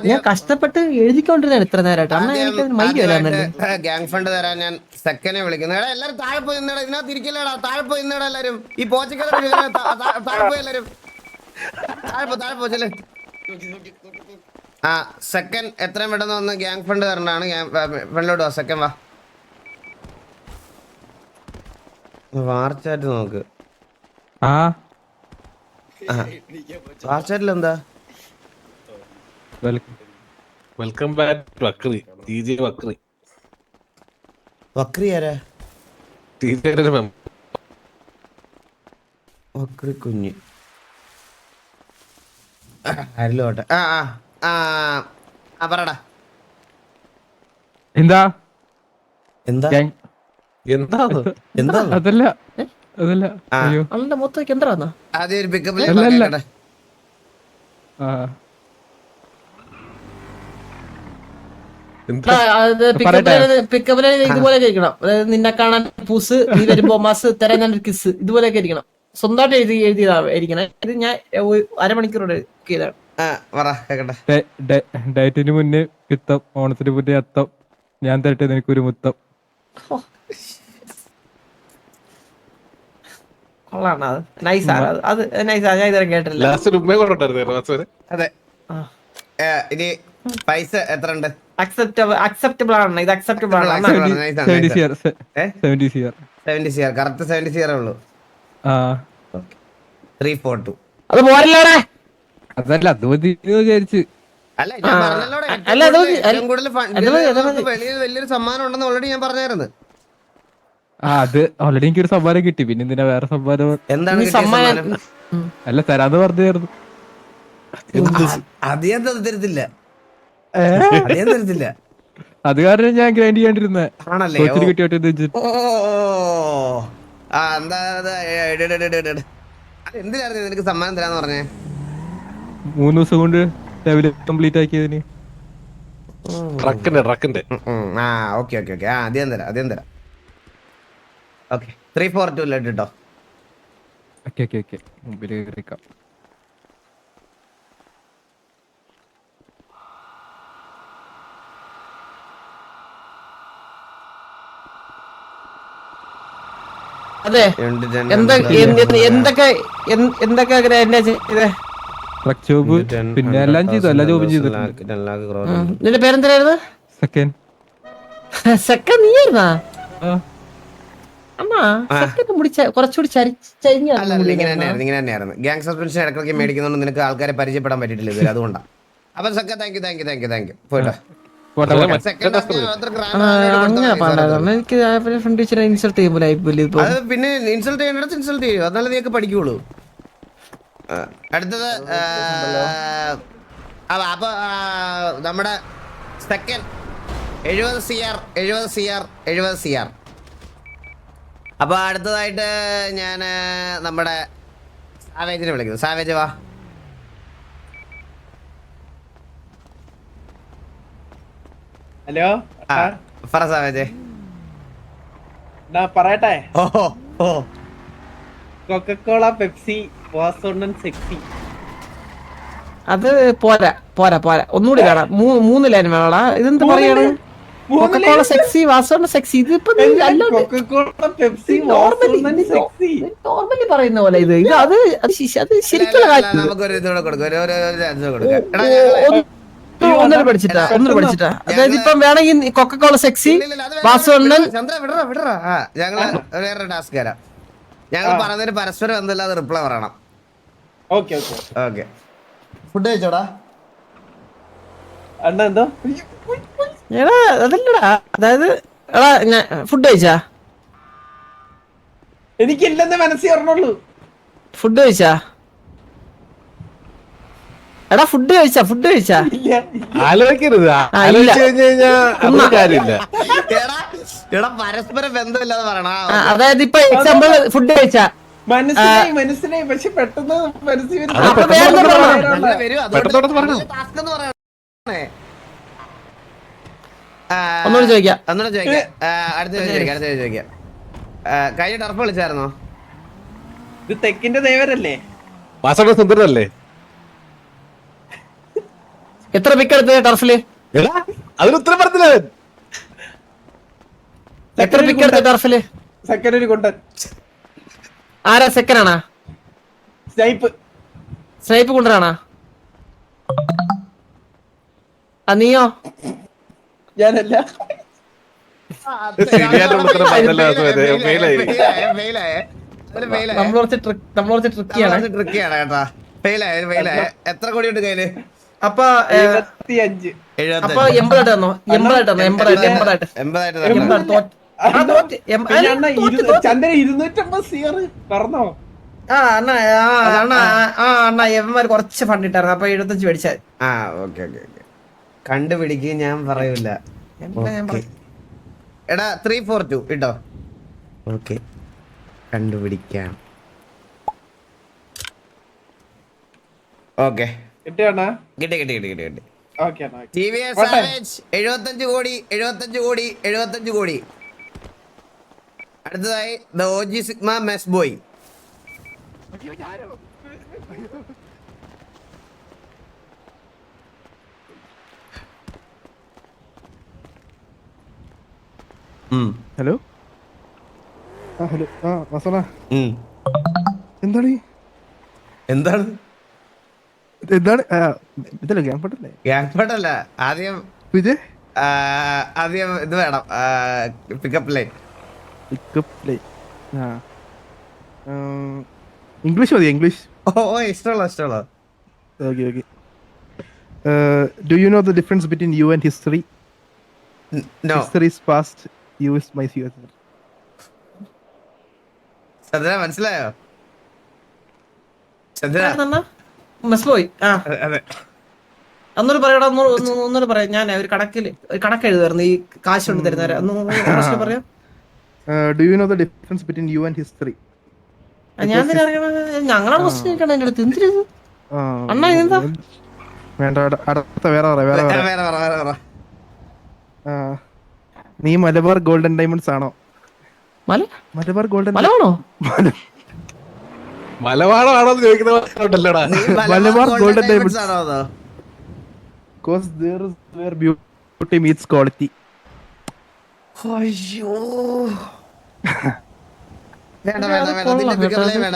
ഞാൻ കഷ്ടപ്പെട്ട് എഴുതിക്കൊണ്ടിരുന്ന ഇത്ര നേരമായിട്ട് അണ്ണ എനിക്ക് മൈൻഡ് വരാന്നല്ലേ. ഗ്യാങ് ഫണ്ട് തരാൻ ഞാൻ സെക്കൻഡെ വിളിക്കുന്നു. എടാ എല്ലാരും താഴെ പോയി നിന്നടാ, ഇതിനകത്ത് ഇരിക്കില്ലടാ, താഴെ പോയി നിന്നടാ എല്ലാരും. ഈ പോച്ചക്കട താഴെ പോയി എല്ലാരും, താഴെ പോ ചെല്ലേ. ആ സെക്കൻഡ് എത്രയും പെട്ടെന്ന് വന്ന് ഗ്യാങ് ഫണ്ട് തരണ്ടാണ്. ഫ്രണ്ടിലോട്ട് വാ സെക്കൻഡ് വാ. വാർച്ചാറ്റ് നോക്ക്. വാർച്ചാറ്റിൽ എന്താ വെൽക്കം ബാക്ക് വക്രി ടിജെ വക്രി. വക്രി ആരാ? ടിജെയുടെ വക്രി കുഞ്ഞ് അരിലോട്ടെ. പറടാ എന്താ എന്താ എന്താ എന്താ അതല്ല അതല്ല അണ്ണന്റെ മൊത്തം എന്താ ആദ്യം ഒരു പിക്കപ്പ് പിക്കപ്പിലെ ഇതുപോലെ ഇരിക്കണം. നിന്നെ കാണാൻ പൂസ്, നീ വരുമ്പോ മാസ് തരാൻ ഞാൻ ഒരു കിസ്, ഇതുപോലെയൊക്കെ ഇരിക്കണം. സ്വന്തമായിട്ട് എഴുതിയതായിരിക്കണം. ഇത് ഞാൻ അരമണിക്കൂറോടെ ചെയ്താണ്. ഡയറ്റിന് മുന്നേ പിത്തം, ഓണത്തിന് മുന്നേ അത്തം, ഞാൻ തരട്ടെ നിനക്കൊരു മുത്തം. അതെ. ഇനി പൈസ എത്ര ഉണ്ട്? അക്സെപ്റ്റബിൾ ആണ്. ഇത് അക്സെപ്റ്റബിൾ ആണ്. 70 CR കറക്റ്റ് 70 CR ഉള്ളൂ. 342 അത് പോരല്ലോടെ. അതല്ല അത് മതി വിചാരിച്ച്. അല്ല ഞാൻ വലിയൊരു സമ്മാനം ഉണ്ടെന്ന് ഓൾറെഡി ഞാൻ പറഞ്ഞായിരുന്നു. അത് ഓൾറെഡി എനിക്കൊരു സമ്മാനം കിട്ടി. പിന്നെ എന്തിനാ വേറെ സമ്മാനം? എന്താണ് സമ്മാനം? അല്ല തരാന്ന് പറഞ്ഞായിരുന്നു. അധികം തരത്തില്ല. അത് കാരണം ഞാൻ ഗ്രൈൻഡ് ചെയ്യാണ്ടിരുന്നേ. ആണല്ലേ? എന്തിനായിരുന്നു നിനക്ക് സമ്മാനം തരാന്ന് പറഞ്ഞേ? 3 ദിവസം കൊണ്ട് ലെവല് കംപ്ലീറ്റ് ആക്കിയതിന്. ട്രക്കിന്റെ ഓക്കെ അധികം തരാം. ഓക്കെ 342 കേട്ടോ. ഓക്കെ മുമ്പിൽ കയറിക്കാം. അതെ എന്തൊക്കെ ട്രക്ക് ജോബ് പിന്നെ എല്ലാം ചെയ്തു. എല്ലാ ജോബും ചെയ്തു. നിന്റെ പേരെന്തായിരുന്നു? സെക്കൻഡ്. സെക്കൻഡ് നീയായിരുന്നാ? കുറച്ചുകൂടി ഇങ്ങനെ തന്നെയായിരുന്നു. ഗ്യാങ് സസ്പെൻഷൻ ഇടയ്ക്കൊക്കെ മേടിക്കുന്നതുകൊണ്ട് നിനക്ക് ആൾക്കാരെ പരിചയപ്പെടാൻ പറ്റിയിട്ടില്ല ഇതുവരെ, അതുകൊണ്ടാണ്. അപ്പൊ സക്ക താങ്ക് യു പോയിട്ടോ. പിന്നെ ഇൻസൾട്ട് ചെയ്യേണ്ടത് ഇൻസൾട്ട് ചെയ്യും, അതല്ല നീക്ക് പഠിക്കുള്ളൂ. അടുത്തത് അപ്പൊ നമ്മുടെ സെക്കൻഡ് 70 CR. അപ്പൊ അടുത്തതായിട്ട് ഞാൻ നമ്മുടെ സാവേജിനെ വിളിക്കുന്നു. സാവേജ് വാ. ഹലോ പറ സാവേജ്. പറയട്ടെ. ഓ കൊക്കക്കോള, പെപ്സി, വാസോണ്ണൻ, സെക്സി. അത് പോരാ ഒന്നുകൂടി കാണാം. 3 ലൈൻ വേണോടാ. ഇതെന്ത് പറയാണ്? കൊക്കക്കോള സെക്സി, വാസോണ്ണൻ സെക്സി. ഇതിപ്പോ നോർമലി പറയുന്ന പോലെ ഇത് അത് ശരിക്കുള്ള കാര്യം. നമുക്കൊരു ഇതോടെ കൊടുക്കാം. ഒന്നര പഠിച്ചിട്ടാ. അതായത് ഇപ്പം വേണമെങ്കിൽ കൊക്കക്കോള സെക്സി, വാസോണ്ണൻ. ചന്ദ്ര വിടറാ. ഞങ്ങള് വേറെ ടാസ്ക് തരാം. ഞങ്ങൾ പറഞ്ഞതിന് പരസ്പരം എന്തല്ലാതെ റിപ്ലൈ പറയണം. ഓക്കെ. ഫുഡ് കഴിച്ചോടാ? എന്തോ എടാ അതല്ലടാ, അതായത് എടാ ഞാൻ ഫുഡ് കഴിച്ചാ? എനിക്കില്ലെന്ന് മനസ്സിൽ പറഞ്ഞുള്ളൂ. ഫുഡ് കഴിച്ചാ? എടാ ഫുഡ് കഴിച്ചാ? ആലോചിക്കരുത്. കാര്യമില്ല. എടാ പരസ്പരം ബന്ധമില്ലാതെ പറയണം. അതായത് ഇപ്പൊ എക്സാമ്പിൾ ഫുഡ് കഴിച്ചാ മനസ്സിലായി പക്ഷെ പെട്ടെന്ന് മനസ്സിൽ ഒന്നുകൂടി ചോദിക്കാം. അടുത്ത ചോദിക്കാം. കഴിഞ്ഞ ടർഫ് വിളിച്ചായിരുന്നോ? ഇത് തെക്കിന്റെ ദേവരല്ലേ? വാസവ സുന്ദരല്ലേ? എത്ര പിക്ക് എടുത്തത് ടർഫില്? എടാ അതിന് ഉത്തരം പറഞ്ഞില്ല അവൻ. എത്ര പിക്ക് എടുത്തത് ടർഫില്? സെക്കൻഡ് ഒരു കൊണ്ടൻ ആരാ സെക്കൻഡാണാ? Snipe snipe കൊണ്ടുവരാണാ? നീയോ? ഞാനല്ല. ശരിയായിട്ടുള്ള ഉത്തരം പറഞ്ഞല്ലോ ഫെയിലായി. നമ്മൾ കുറച്ച് ട്രിക്കിയാണ്. ട്രിക്കിയാണ് കേട്ടാ. ഫെയിലായ എത്ര കോടി ഉണ്ട് കയ്യില്? അപ്പൊ 75. അപ്പൊ 80 തന്നോ? 80 തന്നോ? 80 പിന്നെ അണ്ണ ചന്ദ്ര 250 സിയർ പറഞ്ഞോ? അണ്ണാ എവന്മാര് കുറച്ച് ഫണ്ട് ഇട്ടായിരുന്നു. അപ്പൊ 75 മേടിച്ചാൽ. ആ ഓക്കെ കണ്ടുപിടിക്കുക ഞാൻ പറയൂല. എടാ 342 ഇട്ടോ. ഓക്കെ കണ്ടുപിടിക്കാം. ഓക്കെ കിട്ടിയണ്ണ? കിട്ടി. ഓക്കെ അണ്ണ. TVS Savage 75 കോടി 75 കോടി. അടുത്തതായി the OG sigma mess boy. Hello hello വസണ എന്താണ് എന്താണ് എന്താണ് ഇതല്ലേ ഗ്യാങ് പട്ടല്ലേ ഗ്യാങ്പട്ടല്ല. ആദ്യം വിജയ് ഇത് വേണം. Pickup line. പിക്കപ്പ് ഇംഗ്ലീഷ് മതി ഇംഗ്ലീഷ്. ഓ ഇഷ്ടമുള്ള okay okay do you know the difference between you and history? No. History is past, you is my future. Chandra മനസ്സിലായോ? ചന്ദ്ര മെസ് പോയി. അതെ ഒന്നൂടെ പറയടാ. ഒന്നൂടെ പറയാം. ഞാൻ ഒരു കണക്ക് എഴുതായിരുന്നു ഈ കാശ് കൊണ്ട് തരുന്നവരെ. പറയാം. Do you know the difference between you and history? ഞാൻ ഞങ്ങളാണ് ക്വസ്റ്റ്യൻ ചോദിക്കണം എന്റെ അടുത്ത്. എന്തിനു അണ്ണാ ഇതെന്താ? വേണ്ട അടുത്ത വേറെ വേറെ നീ മലബാർ ഗോൾഡൻ ഡയമണ്ട്സ് ആണോ? മലബാർ ഗോൾഡൻ മലയാണോ? മലവാളമാണോന്ന് ചോദിക്കുന്നവരുണ്ടല്ലോടാ. മലബാർ ഗോൾഡൻ ഡയമണ്ട്സ് ആണോ അതോ? Because there is where beauty meets quality. അയ്യോ വേണ്ട നിന്റെ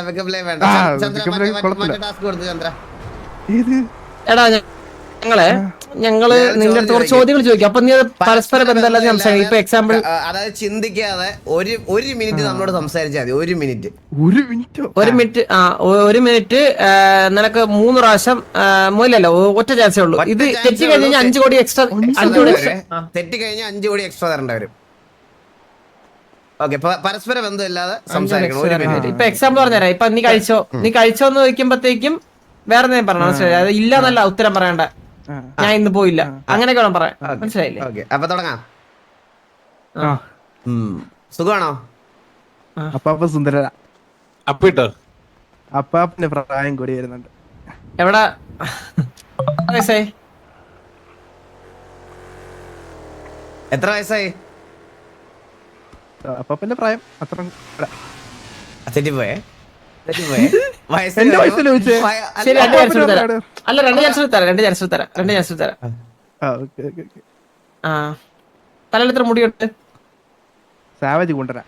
പിക്കപ്പ് ലൈൻ വേണ്ട. ചന്ദ്ര മറ്റേ ടാസ്ക് കൊടുത്തു ചന്ദ്ര. ഏത് എടാ ഞങ്ങള് നിന്റെ അടുത്ത് കുറച്ച് ചോദ്യങ്ങൾ ചോദിക്കും. അപ്പൊ നീ അത് പരസ്പര ബന്ധമല്ലാതെ സംസാരിക്കും. ഇപ്പൊ എക്സാമ്പിൾ അതായത് ചിന്തിക്കാതെ ഒരു മിനിറ്റ് നമ്മളോട് സംസാരിച്ചാൽ മതി. 1 മിനിറ്റ്. 1 മിനിറ്റ് നിനക്ക് 3 പ്രാവശ്യം മൂലല്ലോ ഒറ്റ ചാൻസേ ഉള്ളൂ. ഇത് തെറ്റി കഴിഞ്ഞാൽ 5 കോടി എക്സ്ട്രാ. 5 കോടി തെറ്റി കഴിഞ്ഞാൽ 5 കോടി എക്സ്ട്രാ തരേണ്ട വരും. ഓക്കെ പരസ്പര ബന്ധമില്ലാതെ സംസാരിക്കണം. 1 മിനിറ്റ്. ഇപ്പൊ എക്സാമ്പിൾ പറഞ്ഞുതരാം. ഇപ്പൊ നീ കഴിച്ചോന്ന് ചോദിക്കുമ്പോഴത്തേക്കും വേറെ എന്തെങ്കിലും പറഞ്ഞു. മനസ്സിലായി? അത് ഇല്ലാന്നല്ല ഉത്തരം പറയണ്ട. ഞാൻ ഇന്ന് പോയില്ല അങ്ങനെയൊക്കെ വേണം പറയാൻ. മനസ്സിലായില്ലേ? ഓക്കെ അപ്പൊ തുടങ്ങാം. സുഖമാണോ? അപ്പാപ്പ സുന്ദര. അപ്പിട്ടോ അപ്പാപ്പന്റെ പ്രായം കൂടി വരുന്നുണ്ട്. എവിടെ വയസ്സായി? എത്ര വയസ്സായി? അപ്പാപ്പന്റെ പ്രായം അത്ര തെറ്റിപ്പോയേ. എന്റെ വയസ്സിൽ ചോദിച്ചേ. ശരി 2 ചാൻസ് തരാം. അല്ല 2 ചാൻസ് തരാം. ആ തലയിൽ എത്ര മുടിയുണ്ട്? സാവേജ് കൊണ്ടുവരാ.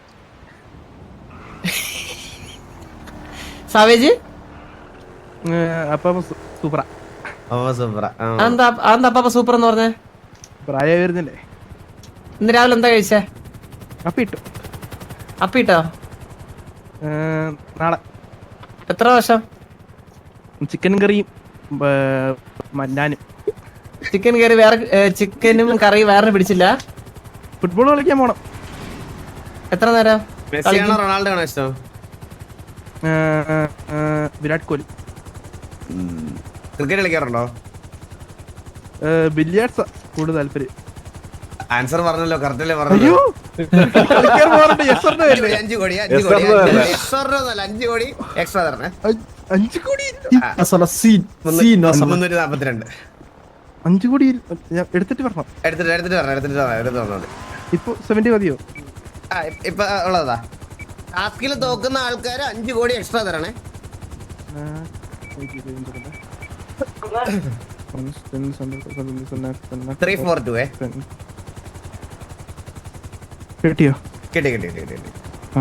സാവേജ് അപ്പാപ്പ സൂപ്പറാ. അതെന്താ അപ്പാപ്പ സൂപ്പർ എന്ന് പറഞ്ഞേ? പ്രായം വരുന്നില്ലേ? ഇന്ന് രാവിലെ എന്താ കഴിച്ചേ? അപ്പിട്ടോ? നാളെ. എത്ര വർഷം? ചിക്കൻ കറിയും ഞാനും. ചിക്കൻ കറി വേറെ, ചിക്കനും കറി വേറെ പിടിച്ചില്ല. ഫുട്ബോൾ കളിക്കാൻ പോണം. എത്ര നേരം? മെസ്സിയാണോ റൊണാൾഡോ ആണോ ഇഷ്ടം? വിരാട് കോഹ്ലി. ക്രിക്കറ്റ് കളിക്കാറുണ്ടോ? ബില്ലിയാർഡ്സ് കൂടുതൽ താല്പര്യം. ആൻസർ പറഞ്ഞല്ലോ, കറക്റ്റല്ലേ അയ്യോ പറഞ്ഞു. 5 കോടി 5 കോടി എക്സ്ട്രാ തരണേ. 5 കോടി 342. 5 കോടി ഞാൻ എടുത്തിട്ട് പറഞ്ഞു. എടുത്തിട്ട് പറഞ്ഞു. ഇപ്പൊ 70 മതിയോ? ഇപ്പൊ ഉള്ളതാ. ടാസ്കിൽ തോക്കുന്ന ആൾക്കാര് 5 കോടി എക്സ്ട്രാ തരണേ. 342 കിട്ടിയോ? കിട്ടി ആ.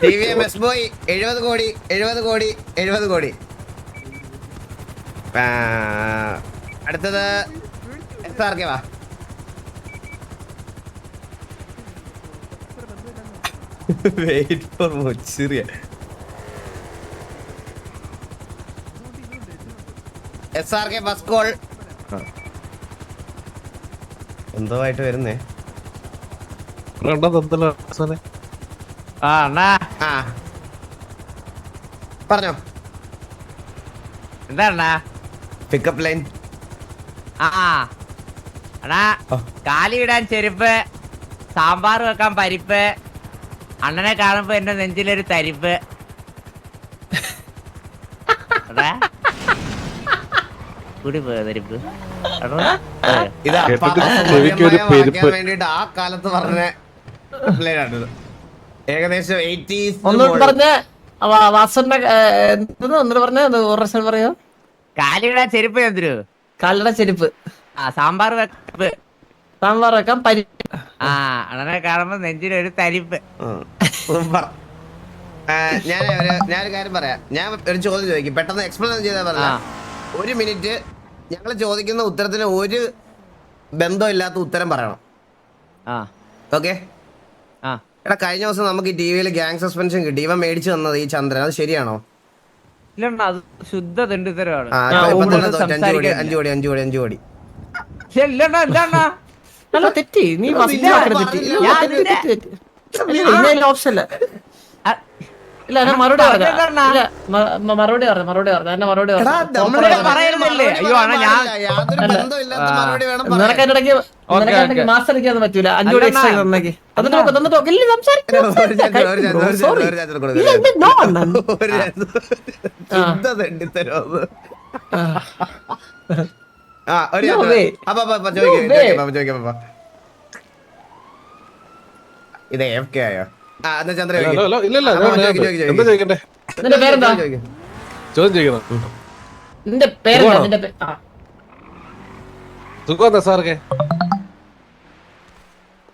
TVMS ബോയ് 70 കോടി 70 കോടി 70 കോടി. അടുത്തത് SRK വാ. വെയിറ്റ് ഫോർ മുച്ചിറിയ. SRK ബസ് കോൾ എന്തോ ആയിട്ട് വരുന്നേ. കണ്ടോ തന്നല്ലോ അവസാനം. ആ അണ്ണാ ആ പറഞ്ഞോ. എന്താ അണ്ണാ? Pickup line. ആ അണ്ണാ, ആ. കാലിയിടാൻ ചെരുപ്പ്, സാമ്പാർ വെക്കാൻ പരിപ്പ്, അണ്ണനെ കാണുമ്പോ എന്റെ നെഞ്ചിലൊരു തരിപ്പ്. എടാ, കൂടി പോയോ തരിപ്പ്? എടാ, പോയോ? ഇത് കേട്ടിട്ട് ചെവിക്കൊരു പെരുപ്പ്. വേണ്ടിട്ട് ആ കാലത്ത് പറഞ്ഞ ലൈനാണിത്. ഏകദേശം 80s ഒന്നുകൂടി പറഞ്ഞ വാസന്റെ ഒന്നുകൂടി പറഞ്ഞ ഒരു പ്രാവശ്യം പറയോ? കാലിയിടാൻ ചെരുപ്പ് എന്തിരു? കാലിയുടെ ചെരുപ്പ്, ആ സാമ്പാർ വെപ്പ്, സാമ്പാർ വെക്കാൻ പരി. ആ അണ്ണനെ കാണുമ്പോ നെഞ്ചിലൊരു തരിപ്പ്. സൂപ്പർ. ഞാനൊരു കാര്യം പറയാം. ഞാൻ ഒരു ചോദ്യം ചോദിക്കും, പെട്ടെന്ന് എക്സ്പ്ലെയിൻ ചെയ്താൽ പറഞ്ഞ. 1 മിനിറ്റ് ഞങ്ങൾ ചോദിക്കുന്ന ഉത്തരത്തിന് ഒരു ബന്ധമില്ലാത്ത ഉത്തരം പറയണം. ആ ഓക്കെ? ആ എടാ, കഴിഞ്ഞ ദിവസം നമുക്ക് ഈ ടിവിയിൽ ഗ്യാങ് സസ്പെൻഷൻ കിട്ടി. ഇവൻ മേടിച്ചു തന്നത് ഈ ചന്ദ്രൻ, അത് ശരിയാണോ? ഇല്ലണ്ണ, അത് ശുദ്ധ തെണ്ടിത്തരമാണ്. ഇപ്പൊ തന്നെ തോറ്റ്. 5 സംസാരിക്കാൻ കോടി. പക്ഷെ ഇല്ലണ്ണ, എന്താണ്ണാ? അല്ല തെറ്റി, നീ തെറ്റി. ഞാൻ ഇല്ല ഓപ്ഷൻ ഇല്ല. ആ, ഇല്ല ഞാൻ മറുപടി പറഞ്ഞു. പറഞ്ഞെന്താ? ഇല്ല മറുപടി പറഞ്ഞു. എന്നെ മറുപടി എടാ, പറഞ്ഞു. നമ്മള് പറയരുതല്ലേ? അയ്യോ, അണ്ണാ, യാതൊരു ബന്ധമില്ലാത്ത മറുപടി വേണം പറയാൻ. നിനക്കിടയ്ക്ക് മാസം അടിക്കാന്ന് പറ്റൂല. 5 കോടി എക്സ്ട്രാ തന്നേക്ക്. എന്നിട്ട് നോക്ക് ഇല്ല സംസാരിക്കാം. ഒരു ചന്ദ്രൻ കൊടുക്കുക. ഇല്ല, ഇത് no അണ്ണൻ. ഒരു ശുദ്ധ തെണ്ടിത്തരം. ആ ഒരു No way. ചോദിക്കാം. ഇത് AFK ആയോ? ആ എന്നാ ചന്ദ്രൻ അല്ല, ചോദിക്ക്. അല്ല, ഇല്ലല്ല, അപ്പൊ ഞാൻ- ചോദിക്ക്. എന്താ ചോദിക്കണ്ടേ? നിന്റെ പേരെന്താ? ചോദിക്ക്. ചോദ്യം ചോദിക്കണം. നിന്റെ പേരെന്താ? സുഖമാണോ? നിന്റെ ആ സുഖം സാർക്ക്.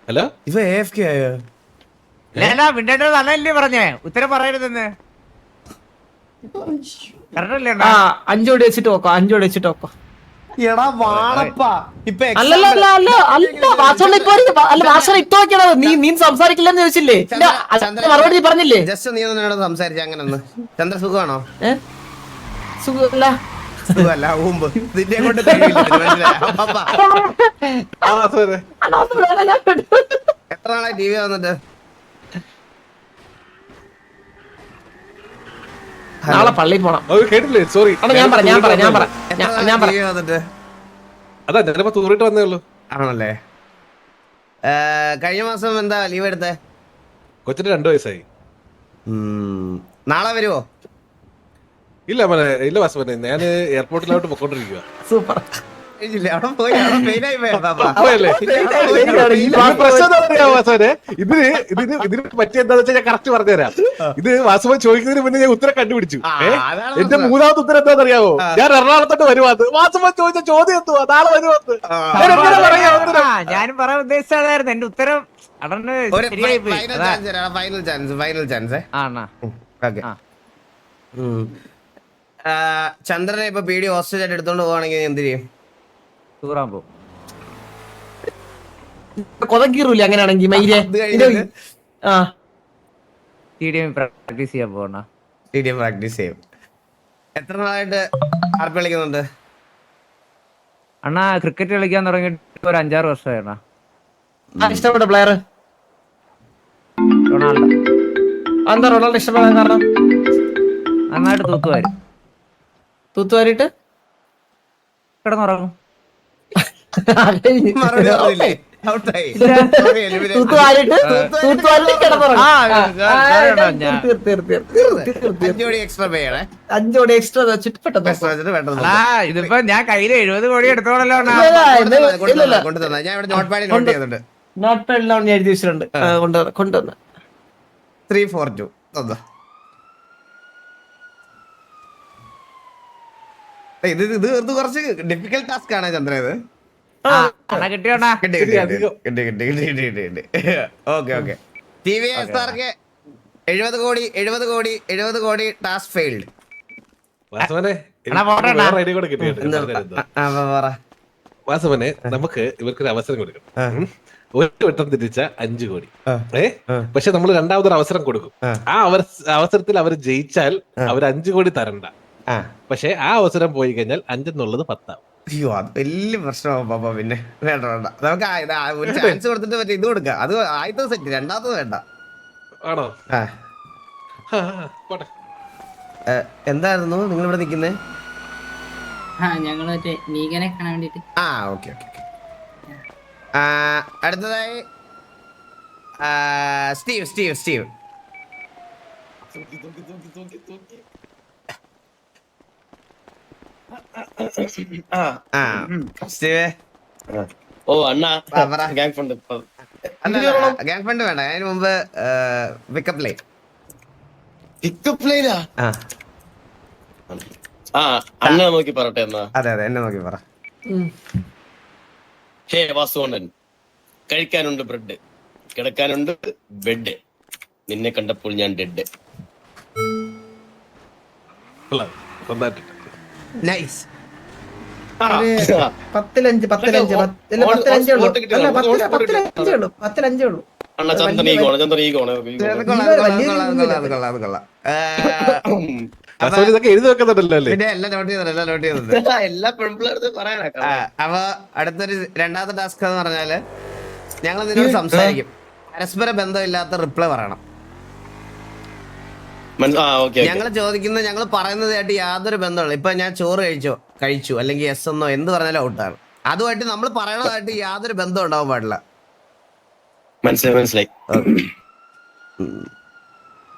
ഹലോ, ഇവ AFK ആയോ? മിണ്ടേണ്ടത് അണ്ണല്ലേ പറഞ്ഞേ, ഉത്തരം പറയരുതെന്ന്. കറക്റ്റല്ലേ ആ 5 കോടി വെച്ചിട്ട് നോക്കോ. 5 കോടി വെച്ചിട്ട് നോക്കോ. എടാ വാണപ്പാ. ഇപ്പൊ വാസോണ്ട് ഇപ്പൊ അല്ല വാസോണ്ട് ഇപ്പൊ വെക്കണത്. നീ സംസാരിക്കില്ലെന്ന് ചോദിച്ചില്ലേ? മറുപടി നീ പറഞ്ഞില്ലേ? ജസ്റ്റ് നീ ഒന്നോട് സംസാരിച്ച അങ്ങനെ ഒന്ന്. ചന്ദ്ര സുഖമാണോ? സുഖമല്ല. സുഖമല്ല, ഊമ്പ് നിന്നെ കൊണ്ട് കഴിയില്ല. മനസ്സിലായോ? അപ്പാ. ആ സാറേ, എത്ര നാളായി TV വന്നിട്ട്? നാളെ പള്ളിയിൽ പോണം. അത് കേട്ടില്ലേ? സോറി. ഞാൻ പറയാം. TV വന്നിട്ട്? അതാ ഞാനിപ്പോ തൂറിട്ട് വന്നേ ഉള്ളൂ. ആണല്ലേ? കഴിഞ്ഞ മാസം എന്താ ലീവ് എടുത്തേ? കൊച്ചിന് 2 വയസ്സായി. നാളെ വരുവോ? ഇല്ല ഇല്ല വാസവനെ, ഞാൻ എയർപോർട്ടിലോട്ട് പൊക്കോണ്ടിരിക്കുക. സൂപ്പർ. കഴിഞ്ഞില്ലേ? അവിടെ പോയി അവിടെ fail ആയി പോയോ പാപ്പാ? പോയല്ലേ? ഇതിന് പറ്റിയ എന്താന്ന് വെച്ചാൽ ഞാൻ കറക്റ്റ് പറഞ്ഞുതരാം. ഇത് വാസവൻ ചോദിക്കുന്നതിന് മുന്നേ ഞാൻ ഉത്തരം കണ്ടുപിടിച്ചു. അതാണ് എന്റെ 3ാമത്തെ ഉത്തരം എന്താണെന്ന് അറിയാവോ? ഞാൻ എറണാകുളത്തോട്ട് വരുവാത്. വാസവൻ ചോദിച്ച ചോദ്യം എന്തുവാ? നാളെ വരുവാന്ന്. ഞാനും പറയാൻ ഉദ്ദേശിച്ചതായിരുന്നു. എന്റെ ഉത്തരം അടന്ന് ഒരു ശരിയായി പോയി. ഫൈനൽ ചാൻസ് തരാം. Final chance. ഓക്കെ. ചന്ദ്രനെ ഇപ്പൊ പീഡി ഹോസ്റ്റേജ് ആയിട്ട് എടുത്തോണ്ട് പോവാണെങ്കിൽ എന്ത് ചെയ്യും? ടൂറാൻ പോകും. കൊതക്കീറൂല്ലേ അങ്ങനെയാണെങ്കിൽ മൈരെ? ഇത് കഴിഞ്ഞിട്ട് ആ TDM പ്രാക്ടീസ് ചെയ്യാൻ പോകണ. TDM പ്രാക്ടീസ് ചെയ്യും. എത്ര നാളായിട്ട് RP കളിക്കുന്നുണ്ട്? അണ്ണാ ക്രിക്കറ്റ് കളിക്കാൻ തുടങ്ങിയിട്ട് ഒരു 5-6 വർഷമായിണ്ണ. ഇഷ്ടപ്പെട്ട പ്ലെയർ റൊണാൾഡോ. എന്താ റൊണാൾഡോ ഇഷ്ടപ്പെടാൻ കാരണം? നന്നായിട്ട് തൂത്തുവാരും, തൂത്തുവാരിട്ട് കിടന്നുറങ്ങും. മറുപടി പറഞ്ഞില്ലേ? ഔട്ടായി. തൂത്തുവാരിട്ട് കിടന്നുറങ്ങും. ആ, ഞാൻ- അഞ്ച് കോടി എക്സ്ട്രാ പേ ചെയ്യണേ. 5 കോടി എക്സ്ട്രാ വെച്ചിട്ട് പെട്ടെന്ന് എക്സ്ട്രാ വെച്ചിട്ട് പെട്ടെന്ന് അണ്ണാ ഇതിപ്പോ ഞാൻ കയ്യില് 70 കോടി എടുത്തോളല്ലോ അണ്ണാ. കൊണ്ടുതന്ന. ഞാൻ ഇവിടെ നോട്ട് പാഡിൽ നോട്ട് ചെയ്യുന്നുണ്ട്. നോട്ട് പാഡിലാണ് ഞാൻ എഴുതി വെച്ചിട്ടുണ്ട്. കൊണ്ടുവന്ന് 342 തന്നോ. ഇത് കുറച്ച് ഡിഫിക്കൽട്ട് ടാസ്ക് ആണ് ചന്ദ്ര ഇത്. അണ്ണ കിട്ടിയോണ്ടാ ഓക്കെ TVSRക്ക് 70 കോടി ടാസ്ക് ഫെയിൽഡ്. വാസവനെ എടാ, പോട്ടെ എടാ. വേറെ idea കൂടെ കിട്ടിയിട്ടുണ്ട്. വാസവനെ നമുക്ക് ഇവർക്കൊരു അവസരം കൊടുക്കണം. ഒരു വട്ടം തിരിച്ച 5 കോടി. പക്ഷെ നമ്മൾ രണ്ടാമതൊരു അവസരം കൊടുക്കും. ആ അവസരത്തിൽ അവർ ജയിച്ചാൽ അവർ 5 കോടി തരണ്ട. പക്ഷെ ആ അവസരം പോയി കഴിഞ്ഞാൽ 5 എന്നുള്ളത് 10 ആവും. അയ്യോ അത് വലിയ പ്രശ്നമാവും പാപ്പ. പിന്നെ വേണ്ട നമുക്ക് ഒരു ചാൻസ് കൊടുത്തിട്ട് മറ്റേ ഇത് കൊടുക്കാം. അത് ആദ്യത്തെ സെറ്റ്, രണ്ടാമത്തത് വേണ്ട. ആണോ? പോട്ടെ. എന്തായിരുന്നു നിങ്ങൾ ഇവിടെ നിൽക്കുന്നത്? ഞങ്ങള് മറ്റേ നീകനെ കാണാൻ വേണ്ടിട്ട്. ഓക്കെ. അടുത്തതായി സ്റ്റീവ്. സ്റ്റീവേ ഓ അണ്ണാ ഗ്യാങ് ഫണ്ട് ഗ്യാങ് ഫണ്ട് വേണ്ട. അതിന് മുമ്പ് പിക്കപ്പ് ലൈൻ. പിക്കപ്പ് ലൈനാ? അണ്ണ നോക്കി പറട്ടെ എന്നാ. അതെ എന്നെ നോക്കി പറ. ഹേ വാസുകൊണ്ടൻ, കഴിക്കാനുണ്ട് ബ്രെഡ്, കിടക്കാനുണ്ട് ബെഡ്, നിന്നെ കണ്ടപ്പോൾ ഞാൻ ഡെഡ്. നൈസ്. 10-5 ഉള്ളൂ. അണ്ണ ചന്ദ്രൻ ഈ കോണ ഇതൊക്കെ എഴുതി വെക്കുന്നുണ്ടല്ലോ അല്ലേ? പിന്നെ എല്ലാം നോട്ട് ചെയ്തിട്ടുണ്ട്. എല്ലാ പെൺപിള്ളേർക്കും പറയാനൊക്കെ. അപ്പൊ അടുത്തൊരു രണ്ടാമത്തെ ടാസ്ക് എന്ന് പറഞ്ഞാല് ഞങ്ങൾ നിന്നോട് സംസാരിക്കും. പരസ്പര ബന്ധമില്ലാത്ത റിപ്ലൈ പറയണം. ഞങ്ങൾ ചോദിക്കുന്നത് ഞങ്ങൾ പറയുന്നതായിട്ട് യാതൊരു ബന്ധമുള്ള. ഇപ്പൊ ഞാൻ ചോറ് കഴിച്ചു അല്ലെങ്കിൽ എസ് എന്നോ എന്ത് പറഞ്ഞാലും ഔട്ടാണ്. അതുമായിട്ട് നമ്മൾ പറയണതായിട്ട് യാതൊരു ബന്ധം ഉണ്ടാവാൻ പാടില്ല. മനസ്സിലായി.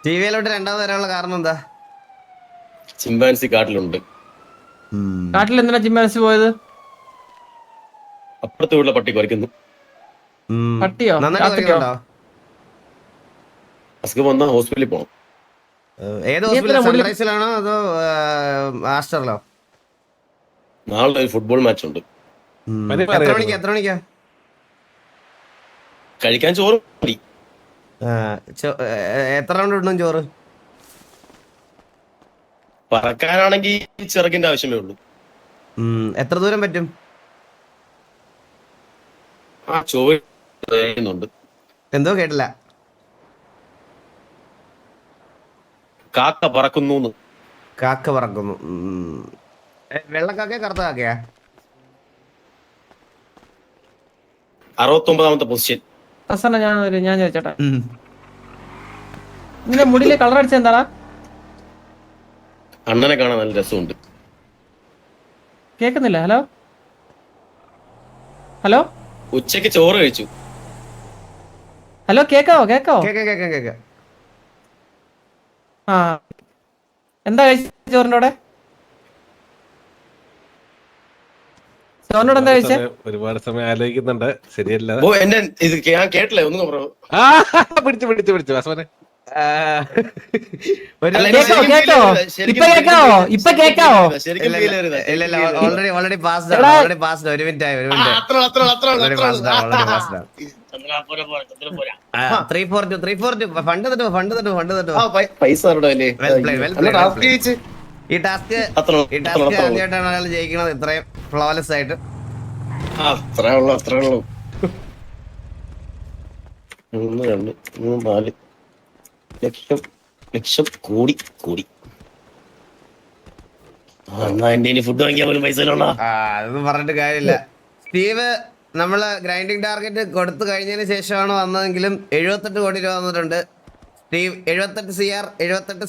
ടിവിയിലോട്ട് രണ്ടാമത് വരാനുള്ള കാരണം എന്താ? ചിമ്പാൻസി കാട്ടിലുണ്ട്. കാട്ടിൽ എന്തിനാ ചിമ്പാൻസി പോയത്? അപ്പുറത്തെ വീട്ടിലെ പട്ടി കുറയ്ക്കുന്നു. പട്ടിയോ? നന്നായിട്ടുണ്ടോ? അസുഖം വന്നാൽ ഹോസ്പിറ്റലിൽ പോകണം. ഏത് ഹോസ്പിറ്റൽ? സൺറൈസിലാണോ അതോ ആസ്റ്ററിലോ? നാളെ ഒരു ഫുട്ബോൾ മാച്ച് ഉണ്ട്. എത്ര മണിക്കാ? കഴിക്കാൻ ചോറ് മതി. എത്ര റൗണ്ട് ഇടണം ചോറ്? പറക്കാനാണെങ്കിൽ ചിറകിന്റെ ആവശ്യമേ ഉള്ളൂ. എത്ര ദൂരം പറ്റും? ചോറുണ്ട്. എന്തോ കേട്ടില്ല. കാക്ക പറക്കുന്നു. കാക്ക പറക്കുന്നു. വെള്ളക്കാക്കയാ കറുത്ത കാക്കയാ? 69ാമത്തെ പൊസിഷൻ. ഞാൻ ചോദിച്ചോട്ടെ, നിന്റെ മുടിയിലെ കളർ അടിച്ച എന്താടാ? അണ്ണനെ കാണാൻ നല്ല രസമുണ്ട്. കേക്കുന്നില്ല? ഹലോ ഉച്ചക്ക് ചോറ് കഴിച്ചു. ഹലോ കേക്കാവോ? കേക്ക. എന്താ കഴിച്ച ചോറിന്റെ കൂടെ? ചോറിനോട് എന്താ കഴിച്ചേ? ഒരുപാട് സമയം ആലോചിക്കുന്നുണ്ട്. ശരിയല്ല. ഓ എന്നെ ഇത് ഞാൻ കേട്ടില്ല. ഒന്നും പിടിച്ചു വാസവനെ. ഇപ്പൊ കേക്കാവോ? Already passed. ഒരു മിനിറ്റ് ആയി. 342 ഫണ്ട് പൈസ ഈ ടാസ്ക് ആദ്യമായിട്ടാണ് ഒരാൾ ജയിക്കണത് ഇത്രയും ഫ്ലോലെസ് ആയിട്ട്. അത്രേ ഉള്ളൂ. 3, 2, 3, 4 ലക്ഷം കോടി. എന്റെ ഫുഡ് വാങ്ങിയാൽ പോലും പൈസ ഇല്ല. അതൊന്നും പറഞ്ഞിട്ട് കാര്യമില്ല. സ്റ്റീവ് നമ്മള് ഗ്രൈൻഡിങ് ടാർഗറ്റ് കൊടുത്തു കഴിഞ്ഞതിന് ശേഷമാണ് വന്നതെങ്കിലും 78 കോടി രൂപ വന്നിട്ടുണ്ട്. Steve 78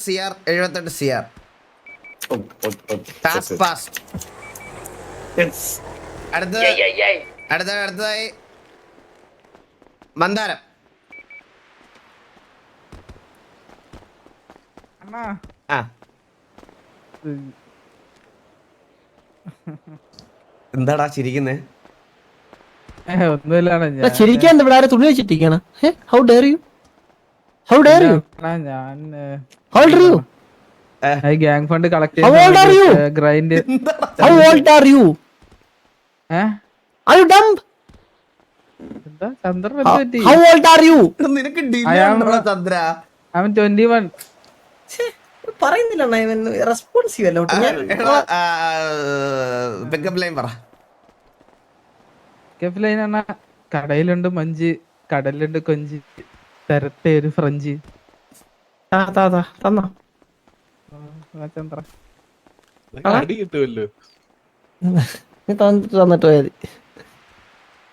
CR. Task passed. അടുത്തതായി മന്ദാരം. എന്താടാ ചിരിക്കുന്നേ? ചിരിക്കാൻ ഇവിടെ ആരും തുണി വെച്ചിട്ടിരിക്കണ? How dare you? Gang fund collect How old are you? Grind. How old are you? Are you dumb? എന്താ ചന്ദ്രൻ How old are you? നിനക്ക് ഡിലേ ഉണ്ടോ ചന്ദ്ര? അവൻ 21. പറയുന്നില്ല റെസ്പോൺസീവ് അല്ല ഒട്ടും. ഞാൻ പിക്കപ്പ് ലൈൻ പറ. ലൈനാണ്. കടയിലുണ്ട് മഞ്ച്, കടലിലുണ്ട് കൊഞ്ച്, തരട്ടെ ഒരു ഫ്രഞ്ച്. തന്നോ ചന്ദ്ര അടി കിട്ടുമല്ലോ. നീ തന്നിട്ട് പോയത്.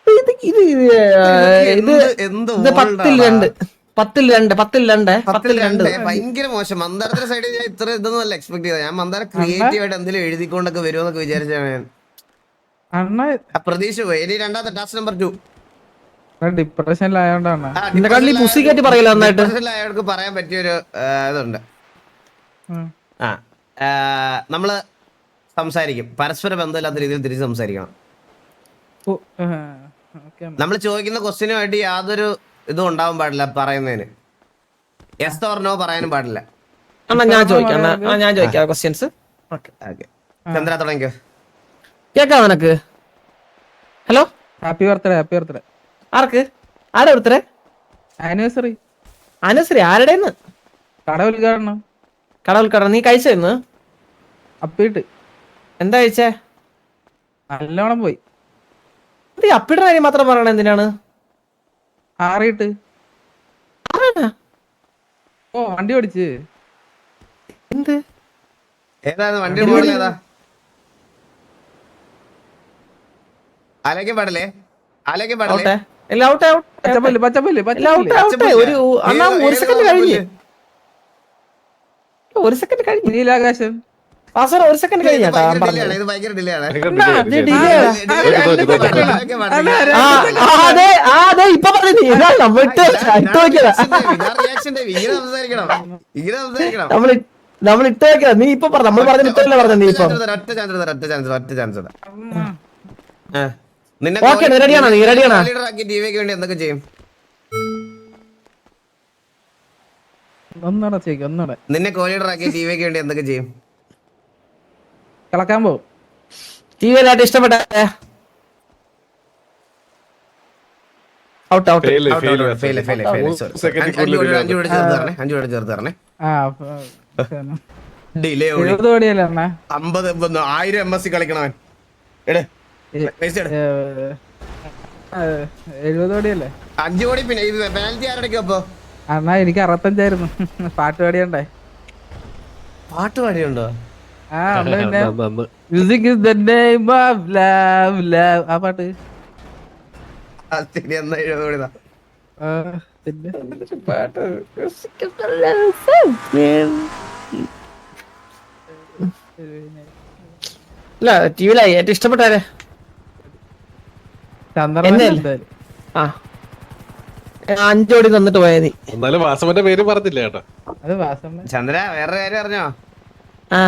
ഇത് എന്ത് ഇത് 10-2 ഭയങ്കര മോശം. മന്ദാരത്തിന്റെ സൈഡിൽ ഞാൻ ഇത്ര ഇതൊന്നും അല്ല എക്സ്പെക്ട് ചെയ്തത്. ഞാൻ മന്ദാരം ക്രിയേറ്റീവ് ആയിട്ട് എന്തെങ്കിലും എഴുതിക്കൊണ്ടൊക്കെ വരുമെന്നൊക്കെ വിചാരിച്ചാണ് ഞാൻ. അണ്ണ പ്രതീക്ഷ പോയി. ഇനി രണ്ടാമത്തെ ടാസ്ക് നമ്പർ 2. ഡിപ്രഷനിലായോണ്ടാണ്. നിന്റെ കണ്ണിൽ പുസ്സിക്കാറ്റ് പറയില്ല നന്നായിട്ട്. അയാൾക്ക് പറയാൻ പറ്റിയൊരു ഇതുണ്ട്. നമ്മള് സംസാരിക്കും, പരസ്പര ബന്ധമില്ലാത്ത രീതിയിൽ തിരിച്ച് സംസാരിക്കണം. നമ്മൾ ചോദിക്കുന്ന ക്വസ്റ്റ്യനുമായിട്ട് യാതൊരു ഇതും ഉണ്ടാവാൻ പാടില്ല പറയുന്നതിന്. യെസ് ഓർ നോ പറയാനും പാടില്ല. ഞാൻ ചോദിക്കാം ക്വസ്റ്റ്യൻസ്. ചന്ദ്ര തുടങ്ങിക്കോ. കേക്കാം നിനക്ക്? Hello, happy birthday. Happy birthday. ആർക്ക്? ആടെ ബർത്ത്ഡേ? ആനിവേഴ്സറി. ആനിവേഴ്സറി ആരുടെന്ന്? കട ഉദ്ഘാടനം. നീ കഴിച്ചെന്ന്? അപ്പിട്ട്. എന്താ കഴിച്ചേ? നല്ലോണം പോയി. അപ്പിയുടെ കാര്യം മാത്രം പറയണ എന്തിനാണ്? ആറിയിട്ട്. ഓ വണ്ടി ഓടിച്ച്. എന്ത് ഏതാണ് വണ്ടി മോഡൽ? ഏതാ? ആലോചിക്കാൻ പാടില്ലേ? ആലോചിക്കാൻ പാടില്ലേ? പച്ചപ്പല്ല് പച്ചപ്പല്ല് ഒരു സെക്കൻഡ് കഴിഞ്ഞു. നീലാകാശം. ഒരു സെക്കൻഡ് കഴിഞ്ഞാട്ടാ. ഇത് ഭയങ്കര ഡിലേ ആണ്. ഇപ്പൊ പറഞ്ഞു നമ്മൾ ഇട്ട് വെക്കാം. നീ ഇപ്പൊ പറഞ്ഞു, നമ്മൾ പറഞ്ഞ ഇട്ടല്ലേ പറഞ്ഞ. നീ ഇപ്പൊ റെഡിയാണോ? നീ റെഡിയാണോ? ടിവിക്ക് വേണ്ടി എന്തൊക്കെ ചെയ്യും? നിന്നെ കോലീഡർ ആക്കി ടിവിക്ക് വേണ്ടി എന്തൊക്കെ ചെയ്യും? കളക്കാൻ പോകും. ടി വിയിലായിട്ട് ഇഷ്ടപ്പെട്ട ഡിലേ 70 കോടിയല്ലേ അണ്ണാ? 50 1000 MSC കളിക്കണവൻ. 70 കോടിയല്ലേ? 5 കോടി. പിന്നെ ഇത് പെനാൽറ്റി ആരടയ്ക്കും അപ്പൊ? അണ്ണാ എനിക്ക് 65 പാട്ട് പാടിയണ്ടേ? പാട്ട് പാടിയുണ്ടോ? ആ music is the name of love love. ആ പാട്ട് ശരി. എന്നാ 70 കോടിതാ. ഇല്ല, ടി വിയിലായി ഏറ്റവും ഇഷ്ടപ്പെട്ടാരെ? ചന്ദ്രൻ. 5 കോടി തന്നിട്ട് പോയ നീ. എന്നാലും വാസവന്റെ പേര് പറഞ്ഞില്ല കേട്ടോ. അത് വാസമ്മ. ചന്ദ്ര വേറൊരു കാര്യം അറിഞ്ഞോ? ആ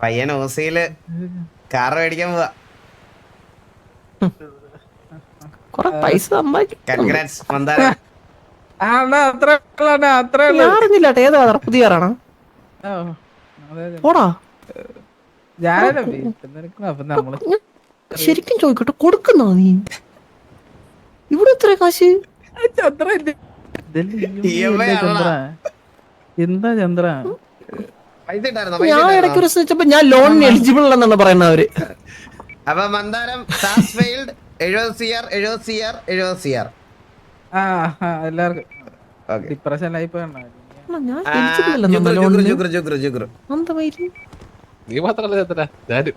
പയ്യൻ ഓസിയില് കാർ മേടിക്കാൻ പോവാ. കൊറേ പൈസ കൺഗ്രാറ്റ്സ് മന്ദാരം. അറിഞ്ഞില്ല. ഏതാ പുതിയ കാറാണോ? ഓടാ ശരിക്കും ചോദിക്കട്ടെ, കൊടുക്കുന്നോ നീ? ഇവിടെ എത്ര കാശ്? എന്താ ചന്ദ്ര? ഞാൻ ഇടയ്ക്ക് ഒരു വെച്ചപ്പോ ഞാൻ ലോണിന് എലിജിബിൾ അല്ലെന്നാണ് പറയുന്നത് അവര്. അപ്പൊ മന്ദാരം task failed. 70 CR 70 CR 70 CR. എല്ലാവർക്കും ഡിപ്രഷനിലായി പോയി. ഞാൻ എലിജിബിൾ അല്ലെന്നാ ലോണിന്. നീ മാത്രല്ല ചന്ദ്ര, ഞാനും.